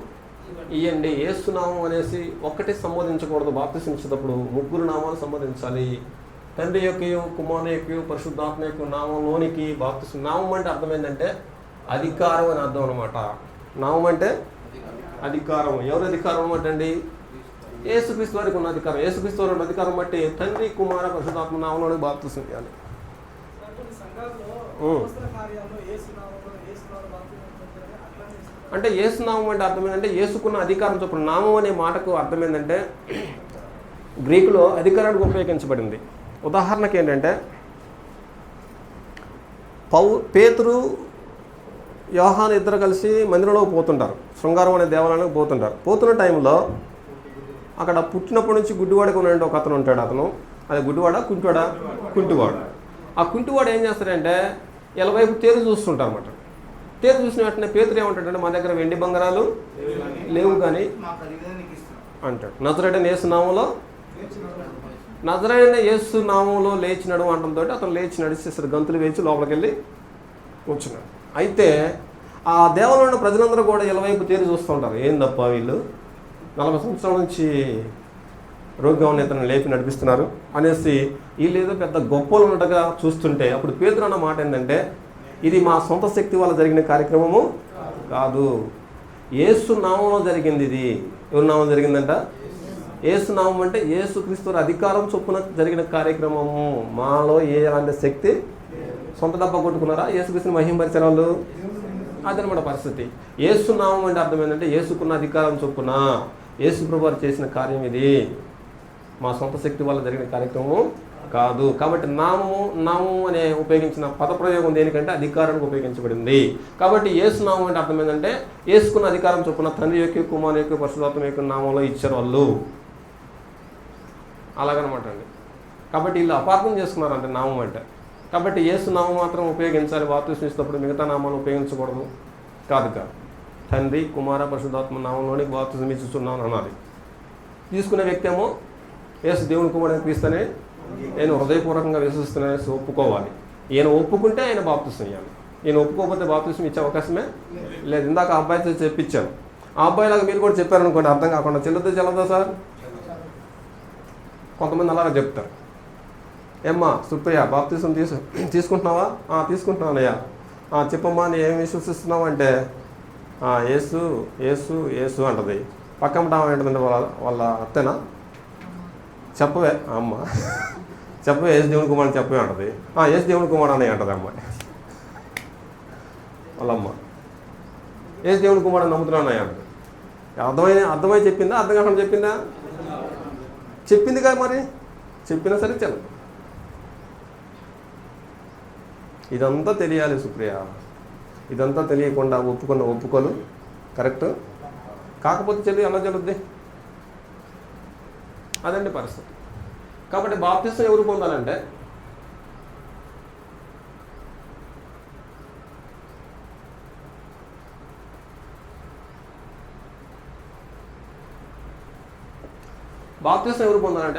ఇవ్వండి. యేసు నామం అనేసి ఒక్కటే సంబోధించకూడదు. బాప్తిసం ఇచ్చేటప్పుడు 3 నామాలు సంబోధించాలి. తండ్రి యొక్క, కుమారుని యొక్క, పరిశుద్ధాత్మ యొక్క నామంలోనికి బాప్తిసం. నామం అంటే అర్థం ఏంటంటే అధికారం అని అర్థం అనమాట. నామం అంటే అధికారం. ఎవరి అధికారం అనమాట అండి? యేసుక్రీస్తు వారికి ఉన్న అధికారం. యేసుక్రీస్తు వారి అధికారం బట్టి తండ్రి, కుమార, పరిశుద్ధాత్మ నామంలోనికి బాప్తిసం ఇవ్వాలి. అంటే యేసునామం అంటే అర్థం ఏంటంటే యేసుకున్న అధికారం చొప్పున. నామం అనే మాటకు అర్థం ఏంటంటే గ్రీకులో అధికారానికి ఉపయోగించబడింది. ఉదాహరణకి ఏంటంటే, పేతురు, యోహాను ఇద్దరు కలిసి మందిరంలోకి పోతుంటారు, శృంగారం అనే దేవాలయానికి పోతుంటారు. పోతున్న టైంలో అక్కడ పుట్టినప్పటి నుంచి గుడ్డివాడికి ఉన్నాడు ఒక అతను ఉంటాడు. అతను అది గుడ్డివాడా కుంటివాడా? కుంటివాడు. ఆ కుంటివాడు ఏం చేస్తాడంటే ఎలవైపు తేరు చూస్తుంటారు అన్నమాట. తేరు చూసిన వెంటనే పేతురు ఏమంటాడంటే, మా దగ్గర వెండి బంగారాలు లేవు కానీ అంటాడు. నజరేయుడైన యేసు నామంలో, నజరేయుడైన యేసు నామంలో లేచినాడు అంటంతో అతను లేచి నడిచేసాడు, గంతులు వేసి లోపలికి వెళ్ళి కూర్చున్నాడు. అయితే ఆ దేవాలయంలో ప్రజలందరూ కూడా ఎలవైపు తేరు చూస్తూ ఉంటారు. ఏందప్ప వీళ్ళు 40 సంవత్సరాల నుంచి రోగిగా ఉన్న ఇతను లేపి నడిపిస్తున్నారు అనేసి వీళ్ళు ఏదో పెద్ద గొప్పలు ఉన్నట్టుగా చూస్తుంటే, అప్పుడు పేతురు అన్న మాట ఏంటంటే, ఇది మా సొంత శక్తి వల్ల జరిగిన కార్యక్రమము కాదు, యేసు నామంలో జరిగింది. ఇది ఎవరి నామం జరిగిందంట? యేసు నామం అంటే యేసుక్రీస్తు అధికారం చొప్పున జరిగిన కార్యక్రమము. మాలో ఎలాంటి శక్తి, సొంత డబ్బా కొట్టుకున్నారా యేసుక్రీస్తుని మహింపరిచిన వాళ్ళు? అదనమాట పరిస్థితి. యేసు నామం అంటే అర్థం ఏంటంటే యేసుకున్న అధికారం చొప్పున యేసు ప్రభువు చేసిన కార్యం ఇది, మా సొంత శక్తి వల్ల జరిగిన కార్యక్రమం కాదు. కాబట్టి నామము అనే ఉపయోగించిన పదప్రయోగం దేనికంటే అధికారానికి ఉపయోగించబడింది. కాబట్టి యేసు నామం అంటే అర్థం ఏంటంటే యేసుకున్న అధికారం చొప్పున తండ్రి యొక్క, కుమారుని యొక్క, పరిశుద్ధాత్మ యొక్క నామంలో ఇచ్చారు వాళ్ళు. అలాగనమాట అండి. కాబట్టి వీళ్ళు అపార్థం చేసుకున్నారంటే నామం అంటే. కాబట్టి యేసు నామం మాత్రం ఉపయోగించాలి బాప్తిసం ఇచ్చినప్పుడు, మిగతా నామాలు ఉపయోగించకూడదు. కాదు. తండ్రి, కుమార, పరిశుద్ధాత్మ నామంలోనికి బాప్తిసం ఇస్తున్నాను అనాలి. తీసుకునే వ్యక్తి ఏమో యేసు దేవుని కుమారుని క్రీస్తునే నేను హృదయపూర్వకంగా విశ్వసిస్తున్నానని ఒప్పుకోవాలి. ఈయన ఒప్పుకుంటే ఆయన బాప్తిసం ఇవ్వాలి. ఈయన ఒప్పుకోకపోతే బాప్తిసం ఇచ్చే అవకాశమే లేదు. ఇందాక ఆ అబ్బాయితో చెప్పించాను. ఆ అబ్బాయిలాగా మీరు కూడా చెప్పారనుకోండి, అర్థం కాకుండా చెల్లదా సార్? కొంతమంది అలాగే చెప్తారు. ఏమ్మా సుప్రియ బాప్తిసం తీసుకుంటున్నావా? తీసుకుంటున్నానయ్యా. చెప్పమ్మా నీ ఏం విశ్వసిస్తున్నావు అంటే యేసు యేసు యేసు అంటది. పక్కన ఏంటంటే వాళ్ళ అత్తేనా? చెప్పవే అమ్మ, చెప్పవే యేసు దేవుని కుమారుడు చెప్పవే అంటది. యేసు దేవుని కుమారుడు అని అంటది అమ్మాయి వాళ్ళమ్మ. యేసు దేవుని కుమారుడు నమ్ముతున్నాను అంటది. అర్థమై చెప్పిందా? అర్థం కాకుండా చెప్పిందా? చెప్పింది కదా, మరి చెప్పినా సరే చల్ల. ఇదంతా తెలియాలి సుప్రియ. ఇదంతా తెలియకుండా ఒప్పుకోలు కరెక్ట్ కాకపోతే చెల్లి ఎలా జరుగుద్ది? అదండి పరిస్థితి. కాబట్టి బాప్తిసం ఎవరు పొందాలంటే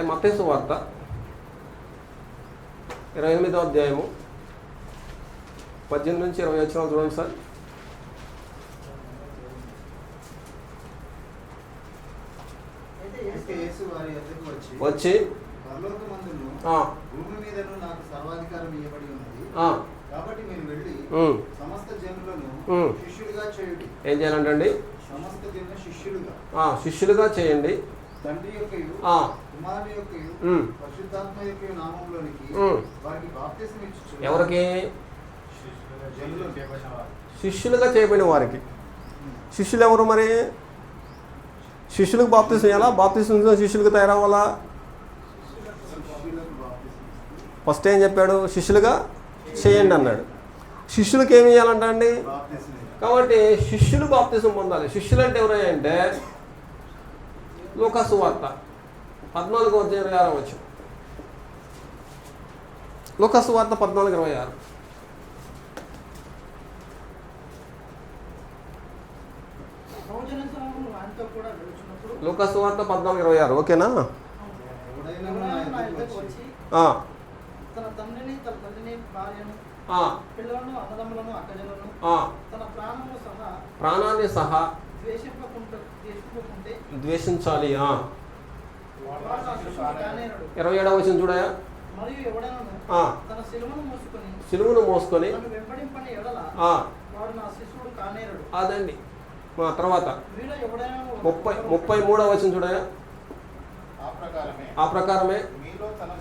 మత్తయి సువార్త 28వ అధ్యాయము 18 నుంచి 20 వచనాలు చూడండి సార్. వచ్చి భూమి మీదను నాకు సర్వాధికారం ఇవ్వబడి ఉన్నది, కాబట్టి మీరు వెళ్ళి సమస్త జనులను శిష్యులుగా చేయండి. ఏం చేయాలంటండి? సమస్త జనులను శిష్యులుగా చేయండి. తండ్రి యొక్క కుమారుని యొక్క పరిశుద్ధాత్మ యొక్క నామములోనికి వారికి బాప్తిసం ఇచ్చు. ఎవరికి? శిష్యులుగా చేయబడిన వారికి. శిష్యులు ఎవరు మరి? శిష్యులకు బాప్తిసం ఇవ్వాలా? బాప్తిసం శిష్యులుగా తయారవ్వాలా? ఫస్ట్ ఏం చెప్పాడు? శిష్యులుగా చేయండి అన్నాడు. శిష్యులకు ఏమి ఇవ్వాలంట అండి? కాబట్టి శిష్యులు బాప్తిసం పొందాలి. శిష్యులు అంటే ఎవరయ్యా అంటే లూకా సువార్త 14:26 వచ్చు. లూకా సువార్త 14:26. లూకా సువార్త 14:26 ఓకేనా? తన తండ్రిని తన తల్లిని భార్యను పిల్లలను అన్నదమ్ములను అక్కజనులను తన ప్రాణాన్ని సహా ద్వేషించాలి. 27వ వచనం చూడయా. మరియు ఎవడైనా తన సిలువను మోసుకొని వెంబడింపని ఎడల వాడు నా శిష్యుడు కానేరడు. అదండి. తర్వాత 33వ వచనం చూడయా. ఆ ప్రకారమే మీలో తన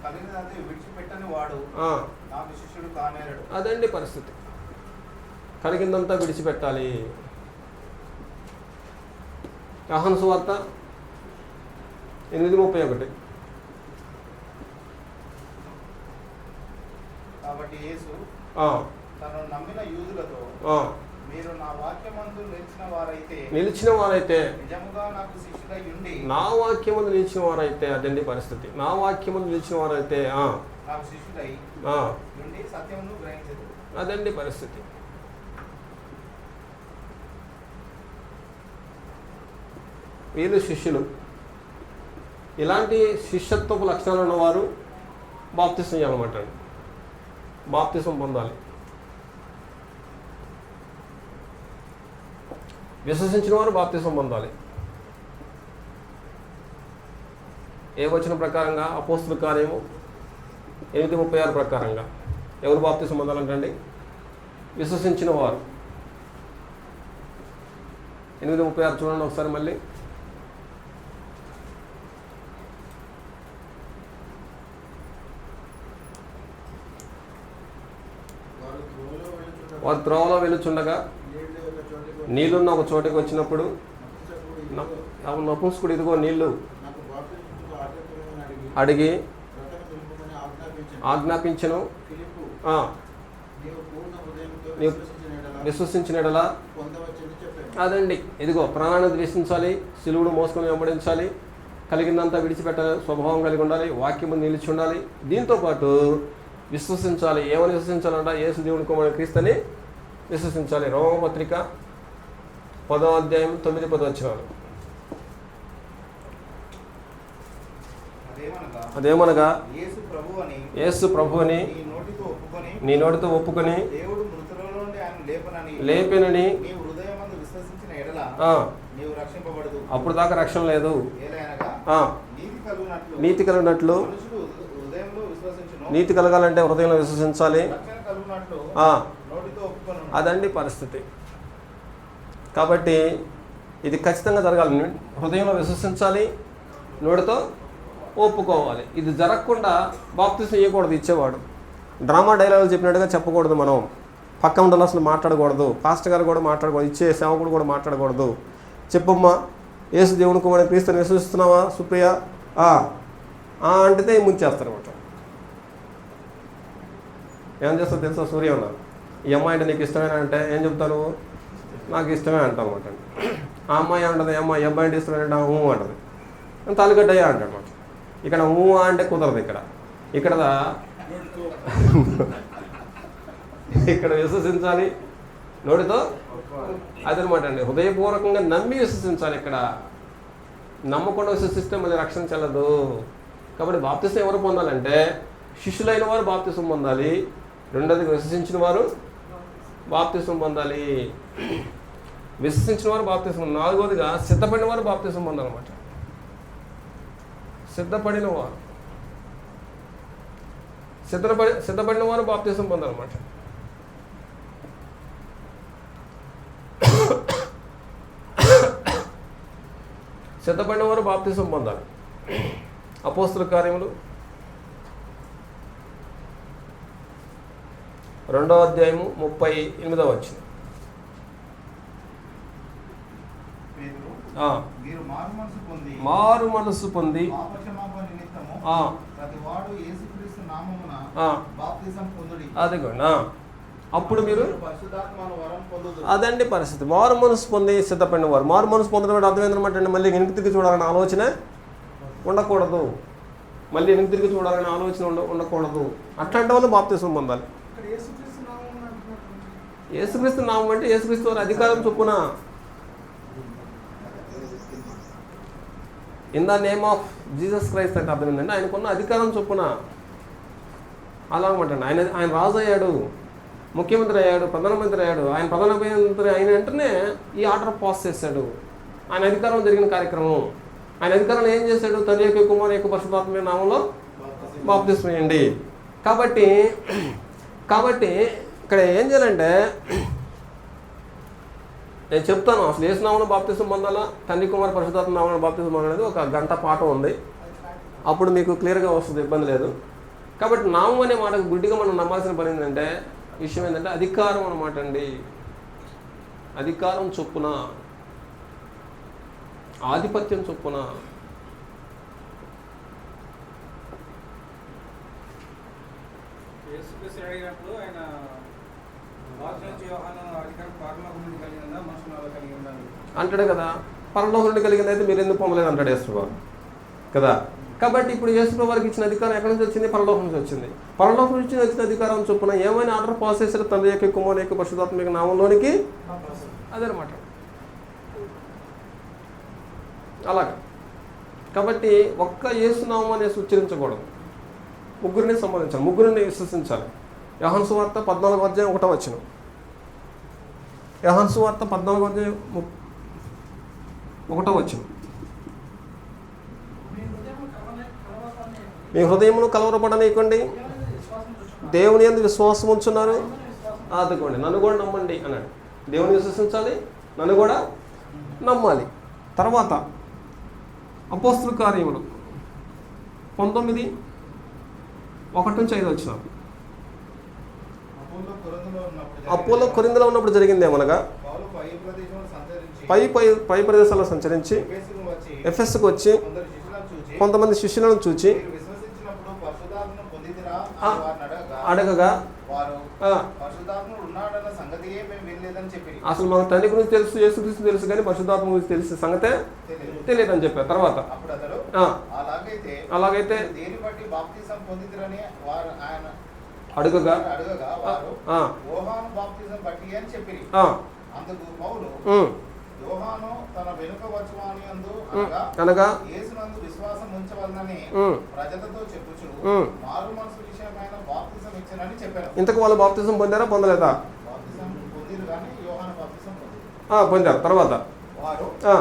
కలిగినది విడిచిపెట్టని వాడు నాకు శిష్యుడు కానేరడు. అదండి పరిస్థితి. కలిగిందంతా విడిచిపెట్టాలి. యోహాను సువార్త 8:31. కాబట్టి యేసు తనను నమ్మిన యూదులతో మీరు నా వాక్యమందు నిలిచిన వారైతే నిజముగా నాకు శిష్యులై ఉండి నా వాక్యమందు నిలిచిన వారైతే అదండి పరిస్థితి. నా వాక్యమందు నిలిచిన వారైతే నాకు శిష్యులై ఉండి సత్యమును గ్రహించదు. అదండి పరిస్థితి. వీళ్ళు శిష్యులు. ఇలాంటి శిష్యత్వపు లక్షణాలు ఉన్నవారు బాప్తిసం చేయాలన్నమాట. బాప్తిసం పొందాలి. విశ్వసించిన వారు బాప్తిసం పొందాలి. ఏ వచనం ప్రకారంగా? అపోస్తుల కార్యము 8:36 ప్రకారంగా. ఎవరు బాప్తిసం పొందాలంటండి? విశ్వసించిన వారు. 8:36 చూడండి ఒకసారి మళ్ళీ. వారు త్రోవలో వెళుచుండగా నీళ్ళున్న ఒక చోటికి వచ్చినప్పుడు నపుంసకుడు ఇదిగో నీళ్లు అడిగి ఆజ్ఞాపించను, విశ్వసించినడలా. అదండి. ఇదిగో ప్రాణాన్ని ద్వేషించాలి, సిలువును మోసుకొని వెంబడించాలి, కలిగిందంతా విడిచిపెట్టాలి, స్వభావం కలిగి ఉండాలి, వాక్యము నిలిచి ఉండాలి. దీంతోపాటు విశ్వసించాలి. ఏమని విశ్వసించాలంట? యేసు దేవుని కుమారుడు క్రీస్తుని విశ్వసించాలి. రోమపత్రిక 10వ అధ్యాయం 9-10 వచనాలు. అదేమనగా యేసు ప్రభువని నీ నోటితో ఒప్పుకొని లేపినని అప్పుడు దాకా రక్షణ లేదు. నీతి కలిగినట్లు. మనుషుడు హృదయంలో విశ్వసించును. నీతి కలగాలంటే హృదయంలో విశ్వసించాలి. రక్షణ కలుగునట్లు నోటితో ఒప్పుకొనును. అదండి పరిస్థితి. కాబట్టి ఇది ఖచ్చితంగా జరగాలి. హృదయంలో విశ్వసించాలి, నోటితో ఒప్పుకోవాలి. ఇది జరగకుండా బాప్తిసం ఇవ్వకూడదు ఇచ్చేవాడు. డ్రామా డైలాగులు చెప్పినట్టుగా చెప్పకూడదు. మనం పక్క ఉండాలి, అసలు మాట్లాడకూడదు. పాస్టర్ గారు కూడా మాట్లాడకూడదు, ఇచ్చే సేవకుడు కూడా మాట్లాడకూడదు. చెప్పమ్మా, యేసు దేవుని కుమారుని క్రీస్తుని విశ్వసిస్తున్నావా సుప్రియ అంటే ముంచేస్తారు అనమాట. ఏం చేస్తావు తెలుసా? సూర్య ఉన్నారు, ఈ అమ్మాయి అంటే నీకు ఇష్టమేనా అంటే ఏం చెప్తాను? నాకు ఇష్టమే అంటాం అనమాట. ఆ అమ్మాయి అంటది, అమ్మాయి ఈ అబ్బాయి అంటే ఇష్టమేనంటే అంటది. తాలిగడ్డయ్యా అంటాడు అనమాట. ఇక్కడ అంటే కుదరదు. ఇక్కడ విశ్వసించాలి, నోటితో అదనమాట అండి. హృదయపూర్వకంగా నమ్మి విశ్వసించాలి. ఇక్కడ నమ్మకుండా విశ్వసిస్తే మళ్ళీ రక్షణ చెల్లదు. కాబట్టి బాప్తిసం ఎవరు పొందాలంటే శిష్యులైన వారు బాప్తిసం పొందాలి. రెండోది విశ్వసించిన వారు బాప్తిసం పొందాలి. విశ్వసించిన వారు బాప్తిసం. నాలుగోదిగా సిద్ధపడిన వారు బాప్తిసం పొందాలన్నమాట. సిద్ధపడిన వారు బాప్తిసం పొందాలన్నమాట. సిద్ధపడిన వారు బాప్తిసం పొందాలి. అపోస్తల కార్యములు 2వ అధ్యాయము 38వ వచనం. మారు మనసు పొంది అదిగోండి. అప్పుడు మీరు అదండి పరిస్థితి. మారు మనసు పొంది సిద్ధపడిన వారు. మారు మనసు పొందడం అంటే అర్థమైందనమాట అండి. మళ్ళీ వెనక్కి తిరిగి చూడాలనే ఆలోచన ఉండకూడదు. ఉండకూడదు. అట్లాంటి వాళ్ళు బాప్తిసం పొందాలి. యేసుక్రీస్తు నామం అంటే యేసుక్రీస్తు వారి అధికారం చొప్పున, in the name of Jesus Christ అంటే అర్థం ఏంటంటే ఆయనకున్న అధికారం చొప్పున అలా అనమాట. ఆయన రాజు అయ్యాడు, ముఖ్యమంత్రి అయ్యాడు, ప్రధానమంత్రి అయ్యాడు. ఆయన ప్రధానమంత్రి అయిన వెంటనే ఈ ఆర్డర్ పాస్ చేశాడు. ఆయన అధికారం జరిగిన కార్యక్రమం. ఆయన అధికారంలో ఏం చేశాడు? తండ్రి యొక్క, కుమారుని యొక్క, పరిశుద్ధాత్మ నామంలో బాప్తిసం ఇవ్వండి. కాబట్టి ఇక్కడ ఏం చేయాలంటే నేను చెప్తాను అసలు యేసు నామంలో బాప్తిసం పొందాలా, తండ్రి కుమారు పరిశుద్ధాత్మ నామంలో బాప్తిసం పొందాలనేది ఒక గంట పాఠం ఉంది. అప్పుడు మీకు క్లియర్గా వస్తుంది, ఇబ్బంది లేదు. కాబట్టి నామం అనే మాటకు గుడ్డిగా మనం నమ్మాల్సిన పని ఏంటంటే విషయం ఏంటంటే అధికారం అన్నమాట అండి. అధికారం చొప్పున, ఆధిపత్యం చొప్పున. అంటాడు కదా, పరలోకం నుండి కలిగింది అయితే మీరు ఎందుకు పొందలేదు అంటాడు యేసుప్రభు కదా. కాబట్టి ఇప్పుడు యేసుప్రభు వారికి ఇచ్చిన అధికారం ఎక్కడి నుంచి వచ్చింది? పరలోకం నుంచి వచ్చింది. పరలోకం నుంచి వచ్చిన అధికారం చొప్పున ఏమైనా ఆర్డర్ పాస్ చేశారు తండ్రి యొక్క, కుమారుని యొక్క, పరిశుద్ధాత్మ యొక్క నామంలోనికి. అదనమాట. అలాగా. కాబట్టి ఒక్క యేసు నామం అనేసి ఉచ్చరించకూడదు. ముగ్గురిని సంబంధించాలి, ముగ్గురిని విశ్వసించాలి. యోహాను సువార్త 14వ అధ్యాయం 1వ వచనం. యోహాను సువార్త 14వ అధ్యాయం 1వ వచనం. మీ హృదయమును కలవరపడనీయకండి, దేవుని యందు విశ్వాసం ఉంచున్నారు, ఆదుకోండి, నన్ను కూడా నమ్మండి అన్నాడు. దేవుని విశ్వసించాలి, నన్ను కూడా నమ్మాలి. తర్వాత అపోస్తల కార్యములు 19:1-5 వచ్చినాం. అపోలో కొరింథీలో ఉన్నప్పుడు జరిగింది ఏమనగా పై ప్రదేశాల్లో సంచరించి ఎఫెస్కు వచ్చి కొంతమంది శిష్యులను చూచి అడగగా అసలు మన తండ్రి గురించి తెలుసు, యేసుక్రీస్తు తెలుసు, కానీ పరిశుద్ధాత్మ గురించి తెలిసే సంగతే తెలియదని చెప్పారు. తర్వాత అలాగైతే అడుగగా అనగా విశ్వాసం ఉంచవలనని ప్రజలతో చెప్పుచు మారు మనసు విషయమైన బాప్తిసం ఇచ్చానని చెప్పారు. ఇంతకు వాళ్ళు బాప్తిసం పొందారా పొందలేదా? బాప్తిసం పొందిరు కానీ యోహాను బాప్తిసం పొందారు. తర్వాత వారు ఆ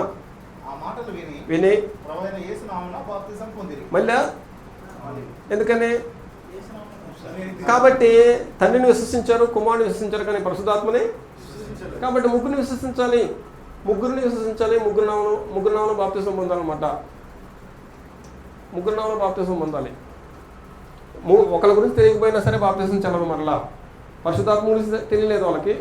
మాటలు విని ప్రభువైన యేసు నామమున బాప్తిసం పొందిరి. మళ్ళా ఎందుకని? కాబట్టి తండ్రిని విశ్వసించారు, కుమారుని విశ్వసించారు, కానీ పరిశుద్ధాత్మని. కాబట్టి ముగ్గురిని విశ్వసించాలి, ముగ్గురు నామను బాప్తిసం పొందాలన్నమాట. ముగ్గురు నామను బాప్తిసం పొందాలి. ఒకరి గురించి తెలియకపోయినా సరే బాప్తిసం చెల్లదు. మరలా పరిశుద్ధాత్మ గురించి తెలియలేదు వాళ్ళకి.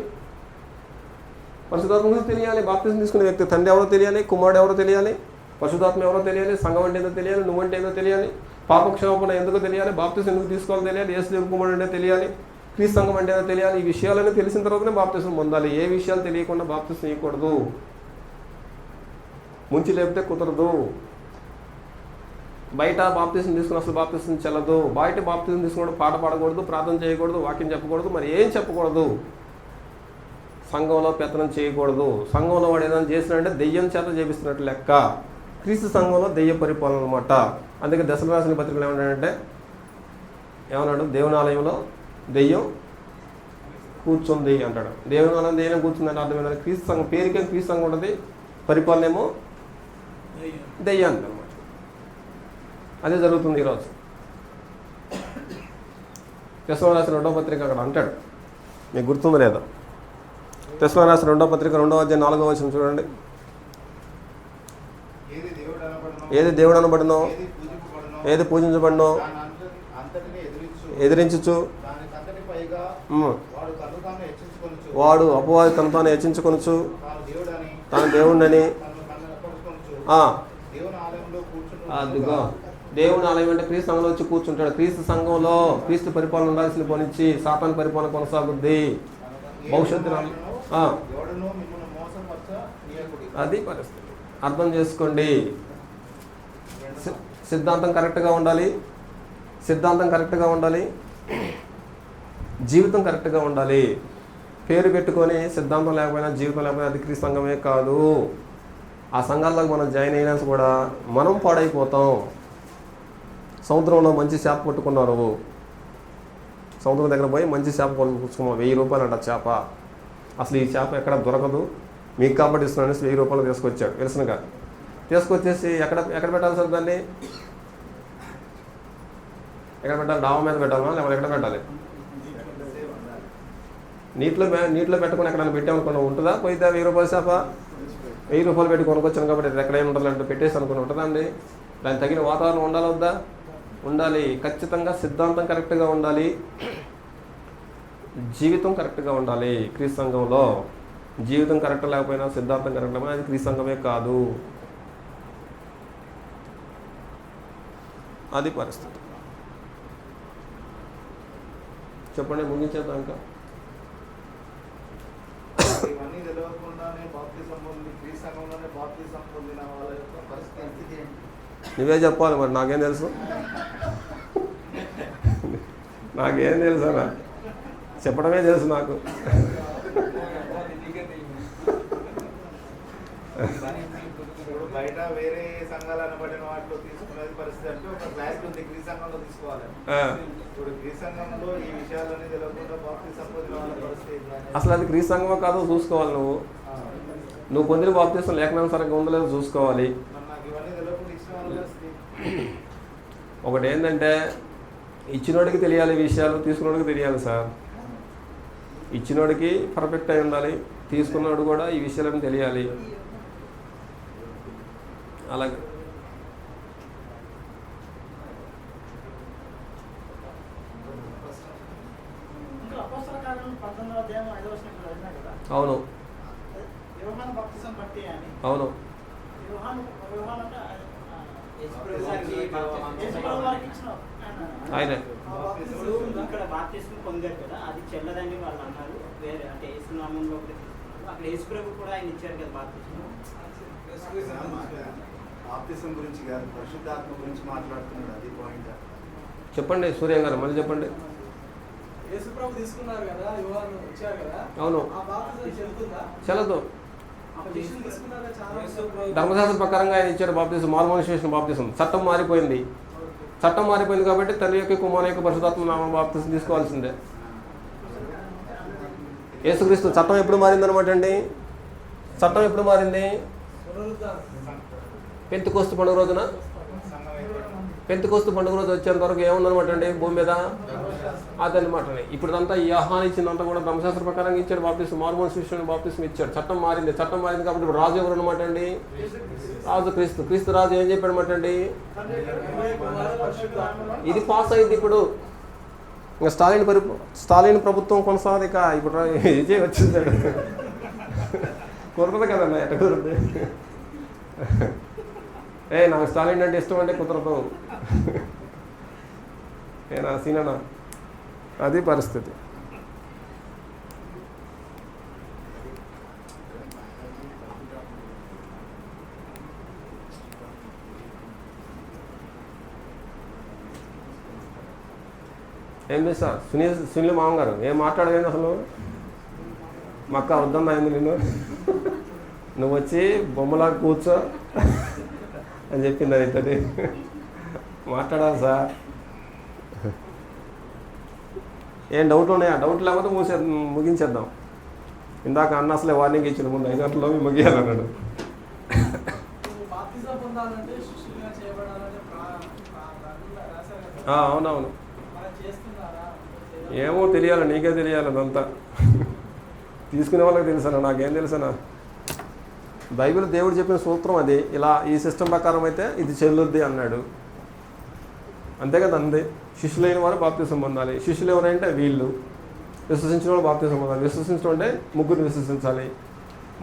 పరిశుద్ధాత్మ గురించి తెలియాలి. బాప్తిసం తీసుకునే వ్యక్తి తండ్రి ఎవరో తెలియాలి, కుమారుడు ఎవరో తెలియాలి, పరిశుద్ధాత్మ ఎవరో తెలియాలి, సంఘం అంటే ఏదో తెలియాలి, నువ్వంటే ఏదో తెలియాలి, పాపక్షమాపణ ఎందుకు తెలియాలి, బాప్తిసం ఎందుకు తీసుకోవాలో తెలియాలి, యేసుదేవుని కుమారుడు అంటే తెలియాలి, క్రీస్తు సంఘం అంటే ఏదో తెలియాలి. ఈ విషయాలన్నీ తెలిసిన తర్వాతనే బాప్తిసం పొందాలి. ఏ విషయాలు తెలియకుండా బాప్తిసం ఇవ్వకూడదు. ముంచి లేపితే కుదరదు. బయట బాప్తిసం తీసుకుని అసలు బాప్తిసం చెల్లదు. బయట బాప్తిసం తీసుకున్నప్పుడు పాట పాడకూడదు, ప్రార్థన చేయకూడదు, వాక్యం చెప్పకూడదు, మరి ఏం చెప్పకూడదు. సంఘంలో పెత్తనం చేయకూడదు. సంఘంలో వాడు ఏదైనా చేసినాడంటే దెయ్యం చేత చేపిస్తున్నట్టు లెక్క. క్రీస్తు సంఘంలో దెయ్య పరిపాలన అనమాట. అందుకే దశలు రాసిన పత్రికలు ఏమన్నాడు? దేవుని ఆలయంలో దెయ్యం కూర్చుంది అంటాడు. దేవుని ఆలయం దెయ్యం కూర్చుంది అంటే అర్థం ఏంటంటే క్రీస్తు సంఘం పేరుకే క్రీస్తు సంఘం ఉంటుంది, పరిపాలన ఏమో దెయ్యానికి అనమాట. అదే జరుగుతుంది ఈరోజు. దశలు రాసిన 2వ పత్రిక అక్కడ అంటాడు, మీకు గుర్తుందో లేదో? దశలు రాసిన 2వ పత్రిక 2వ అధ్యాయం 4వ వచనం చూడండి. ఏది దేవుడు అనబడినో, ఏది పూజించబడినో ఎదిరించు, వాడు అపవాది తను తాను హెచ్చించుకొనుచు తాను దేవుడిని. అదిగో దేవుని ఆలయం అంటే క్రీస్తు సంఘంలో వచ్చి కూర్చుంటాడు. క్రీస్తు సంఘంలో క్రీస్తు పరిపాలన ఉండాల్సిన పోనిచ్చి సాతాను పరిపాలన కొనసాగుద్ది భవిష్యత్తు. అది పరిస్థితి. అర్థం చేసుకోండి. సిద్ధాంతం కరెక్ట్గా ఉండాలి, జీవితం కరెక్ట్గా ఉండాలి. పేరు పెట్టుకొని సిద్ధాంతం లేకపోయినా జీవితం లేకపోయినా అది క్రీస్తు సంఘమే కాదు. ఆ సంఘాల్లోకి మనం జాయిన్ అయినా కూడా మనం పాడైపోతాం. సముద్రంలో మంచి చేప పట్టుకున్నారు, సముద్రం దగ్గర పోయి మంచి చేప కొనుక్కొచ్చుకున్నాం. 1000 రూపాయలు అంట చేప. అసలు ఈ చేప ఎక్కడ దొరకదు, మీకు కాబట్టి ఇస్తున్నాను 1000 రూపాయలు తీసుకొచ్చాడు విల్సన్గా. తీసుకొచ్చేసి ఎక్కడ పెట్టాలి సార్ దాన్ని? ఎక్కడ పెట్టాలి? డాబా మీద పెట్టాలా లేకపోతే ఎక్కడ పెట్టాలి? నీటిలో పెట్టుకుని ఎక్కడైనా పెట్టామనుకున్నా ఉంటుందా? పోయితే 1000 రూపాయలు చేప 1000 రూపాయలు పెట్టి కొనుక్కొచ్చాను కాబట్టి ఇది ఎక్కడైనా ఉండాలంటే పెట్టేసి అనుకుని ఉంటుందా అండి? దానికి తగిన వాతావరణం ఉండాలి వద్దా? ఉండాలి. ఖచ్చితంగా సిద్ధాంతం కరెక్ట్గా ఉండాలి, జీవితం కరెక్ట్గా ఉండాలి. క్రీస్తు సంఘంలో జీవితం కరెక్ట్ లేకపోయినా సిద్ధాంతం కరెక్ట్ లేకపోయినా అది క్రీస్తు సంఘమే కాదు. అది పరిస్థితి. చెప్పండి, ముగించేద్దాం. ఇంకా ఇవన్నీ తెలియకుండానే బాప్తిసం పొంది క్రీస్తు సంఘంలోనే బాప్తిసం పొందిన వాళ్ళ యొక్క పరిస్థితి ఏంటి? నువ్వే చెప్పాలి మరి. నాకేం తెలుసు? నాకేం తెలుసు అన్న? చెప్పడమే తెలుసు నాకు. ఇప్పుడు బయట వేరే సంఘాలు అనబడిన వాటిలో తీసుకునేది పరిస్థితి అంటే ఒక క్లాస్ ఉంది, క్రీస్తు సంఘంలో తీసుకోవాలి. ఇప్పుడు క్రీస్తు సంఘంలో ఈ విషయాలన్నీ తెలియకుండా బాప్తిసం పొందిన వాళ్ళ పరిస్థితి అసలు అది క్రీస్తు సంఘమో కాదో చూసుకోవాలి. నువ్వు పొందిన బాప్తిసం లేఖనం సరిగ్గా ఉందో లేదో చూసుకోవాలి. నాకు ఇవన్నీ తెలియకుండా ఇచ్చిన వాళ్ళ పరిస్థితి. ఒకటి ఏంటంటే ఇచ్చినోడికి తెలియాలి విషయాలు, తీసుకున్నోడికి తెలియాలి సార్. ఇచ్చినోడికి పర్ఫెక్ట్ అయి ఉండాలి, తీసుకున్నోడు కూడా ఈ విషయాలను తెలియాలి. అలాగే అవును అవును ఆయనే పొందారు కదా, అది చెల్లదని వాళ్ళు అన్నారు. వేరే అంటే యేసునామంలో అక్కడ యేసుప్రభు కూడా ఆయన ఇచ్చారు కదా బాప్తిసం గురించి కాదు, పరిశుద్ధాత్మ గురించి మాట్లాడుతున్నాడు. అది పాయింట్. చెప్పండి సూర్య గారు, మళ్ళీ చెప్పండి. యేసుప్రభు తీసుకున్నారు కదా, యోహాను వచ్చారు కదా, అవును ఆ బాప్తిసం చెల్లుతుందా? చెల్లదు. తీసుకున్నారా? చాలా ధర్మశాస్త్ర ప్రకారంగా ఆయన ఇచ్చారు బాప్తిసం, మారుమనిషి చేసిన బాప్తిసం. చట్టం మారిపోయింది కాబట్టి తండ్రి యొక్క కుమారుని యొక్క పరిశుద్ధాత్మ నామ బాప్తిసం తీసుకోవాల్సిందే. యేసుక్రీస్తు చట్టం ఎప్పుడు మారిందనమాట అండి? చట్టం ఎప్పుడు మారింది? పెంతెకోస్తు పండుగ రోజున సంఘం ఏర్పడడం. పెంతెకోస్తు పండుగ రోజు వచ్చేంత వరకు ఏముందనమాట అండి భూమి మీద అదనమాట. ఇప్పుడు అంతా ఈ ఆహ్వానం ఇచ్చిందంతా కూడా ధర్మశాస్త్ర ప్రకారంగా ఇచ్చాడు బాప్తిసం. మార్మోన్ శిష్యుని బాప్తిసం ఇచ్చాడు. చట్టం మారింది కాబట్టి ఇప్పుడు రాజు ఎవరు అనమాట అండి? రాజు క్రీస్తు రాజు ఏం చెప్పాడనమాట అండి? ఇది పాస్ అయింది. ఇప్పుడు ఇంకా స్టాలిన్ ప్రభుత్వం కొనసాగక ఇప్పుడు విజయ్ వచ్చిందాడు. కుదరదు కదన్నా, ఎట్ట కుదరదు? నాకు స్టాలిన్ అంటే ఇష్టం అంటే కుదరదు. ఏనా సీనన్నా, అది పరిస్థితి. ఏం చేస్తా సునీల్ మామగారు ఏం మాట్లాడలేదు అసలు? మక్క వద్దా అయింది నిన్ను, నువ్వు వచ్చి బొమ్మలాగా కూర్చో అని చెప్పింది. అది ఇద్దరి మాట్లాడాలి సార్. ఏం డౌట్ ఉన్నాయా? డౌట్ లేకపోతే ముగించేద్దాం. ఇందాక అన్న అసలే వార్నింగ్ ఇచ్చిన ముందు 5 గంటల్లో ముగియాలన్నాడు. బాప్తిజం పొందాలంటే శిష్యులుగా చేయబడాలంటే అవునవును. మనం చేస్తున్నారా? ఏమో తెలియాలి, నీకే తెలియాలి అదంతా. తీసుకునే వాళ్ళకి తెలుసా? నాకేం తెలుసనా? బైబిల్ దేవుడు చెప్పిన సూత్రం అది. ఇలా ఈ సిస్టమ్ ప్రకారం అయితే ఇది చెల్లుద్ది అన్నాడు. అంతే కదా అంది. శిష్యులైన వారు బాప్తిసం పొందాలి. శిష్యులు ఎవరంటే వీళ్ళు. విశ్వసించిన వాళ్ళు బాప్తిసం పొందాలి. విశ్వసించడం అంటే ముగ్గురు విశ్వసించాలి.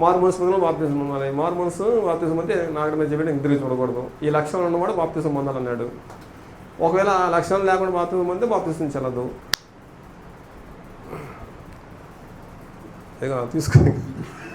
మార్మోన్స్ బాప్తిసం పొందాలి. మార్మోన్స్ బాప్తిసం అంటే నాగడ చెప్పి ఇంద్రియ చూడకూడదు. ఈ లక్షణాలు ఉన్నవాడు బాప్తిసం పొందాలన్నాడు. ఒకవేళ ఆ లక్షణాలు లేకుండా బాప్తిసం పొందితే బాప్తిసం చెల్లదు. ఇక తీసుకుని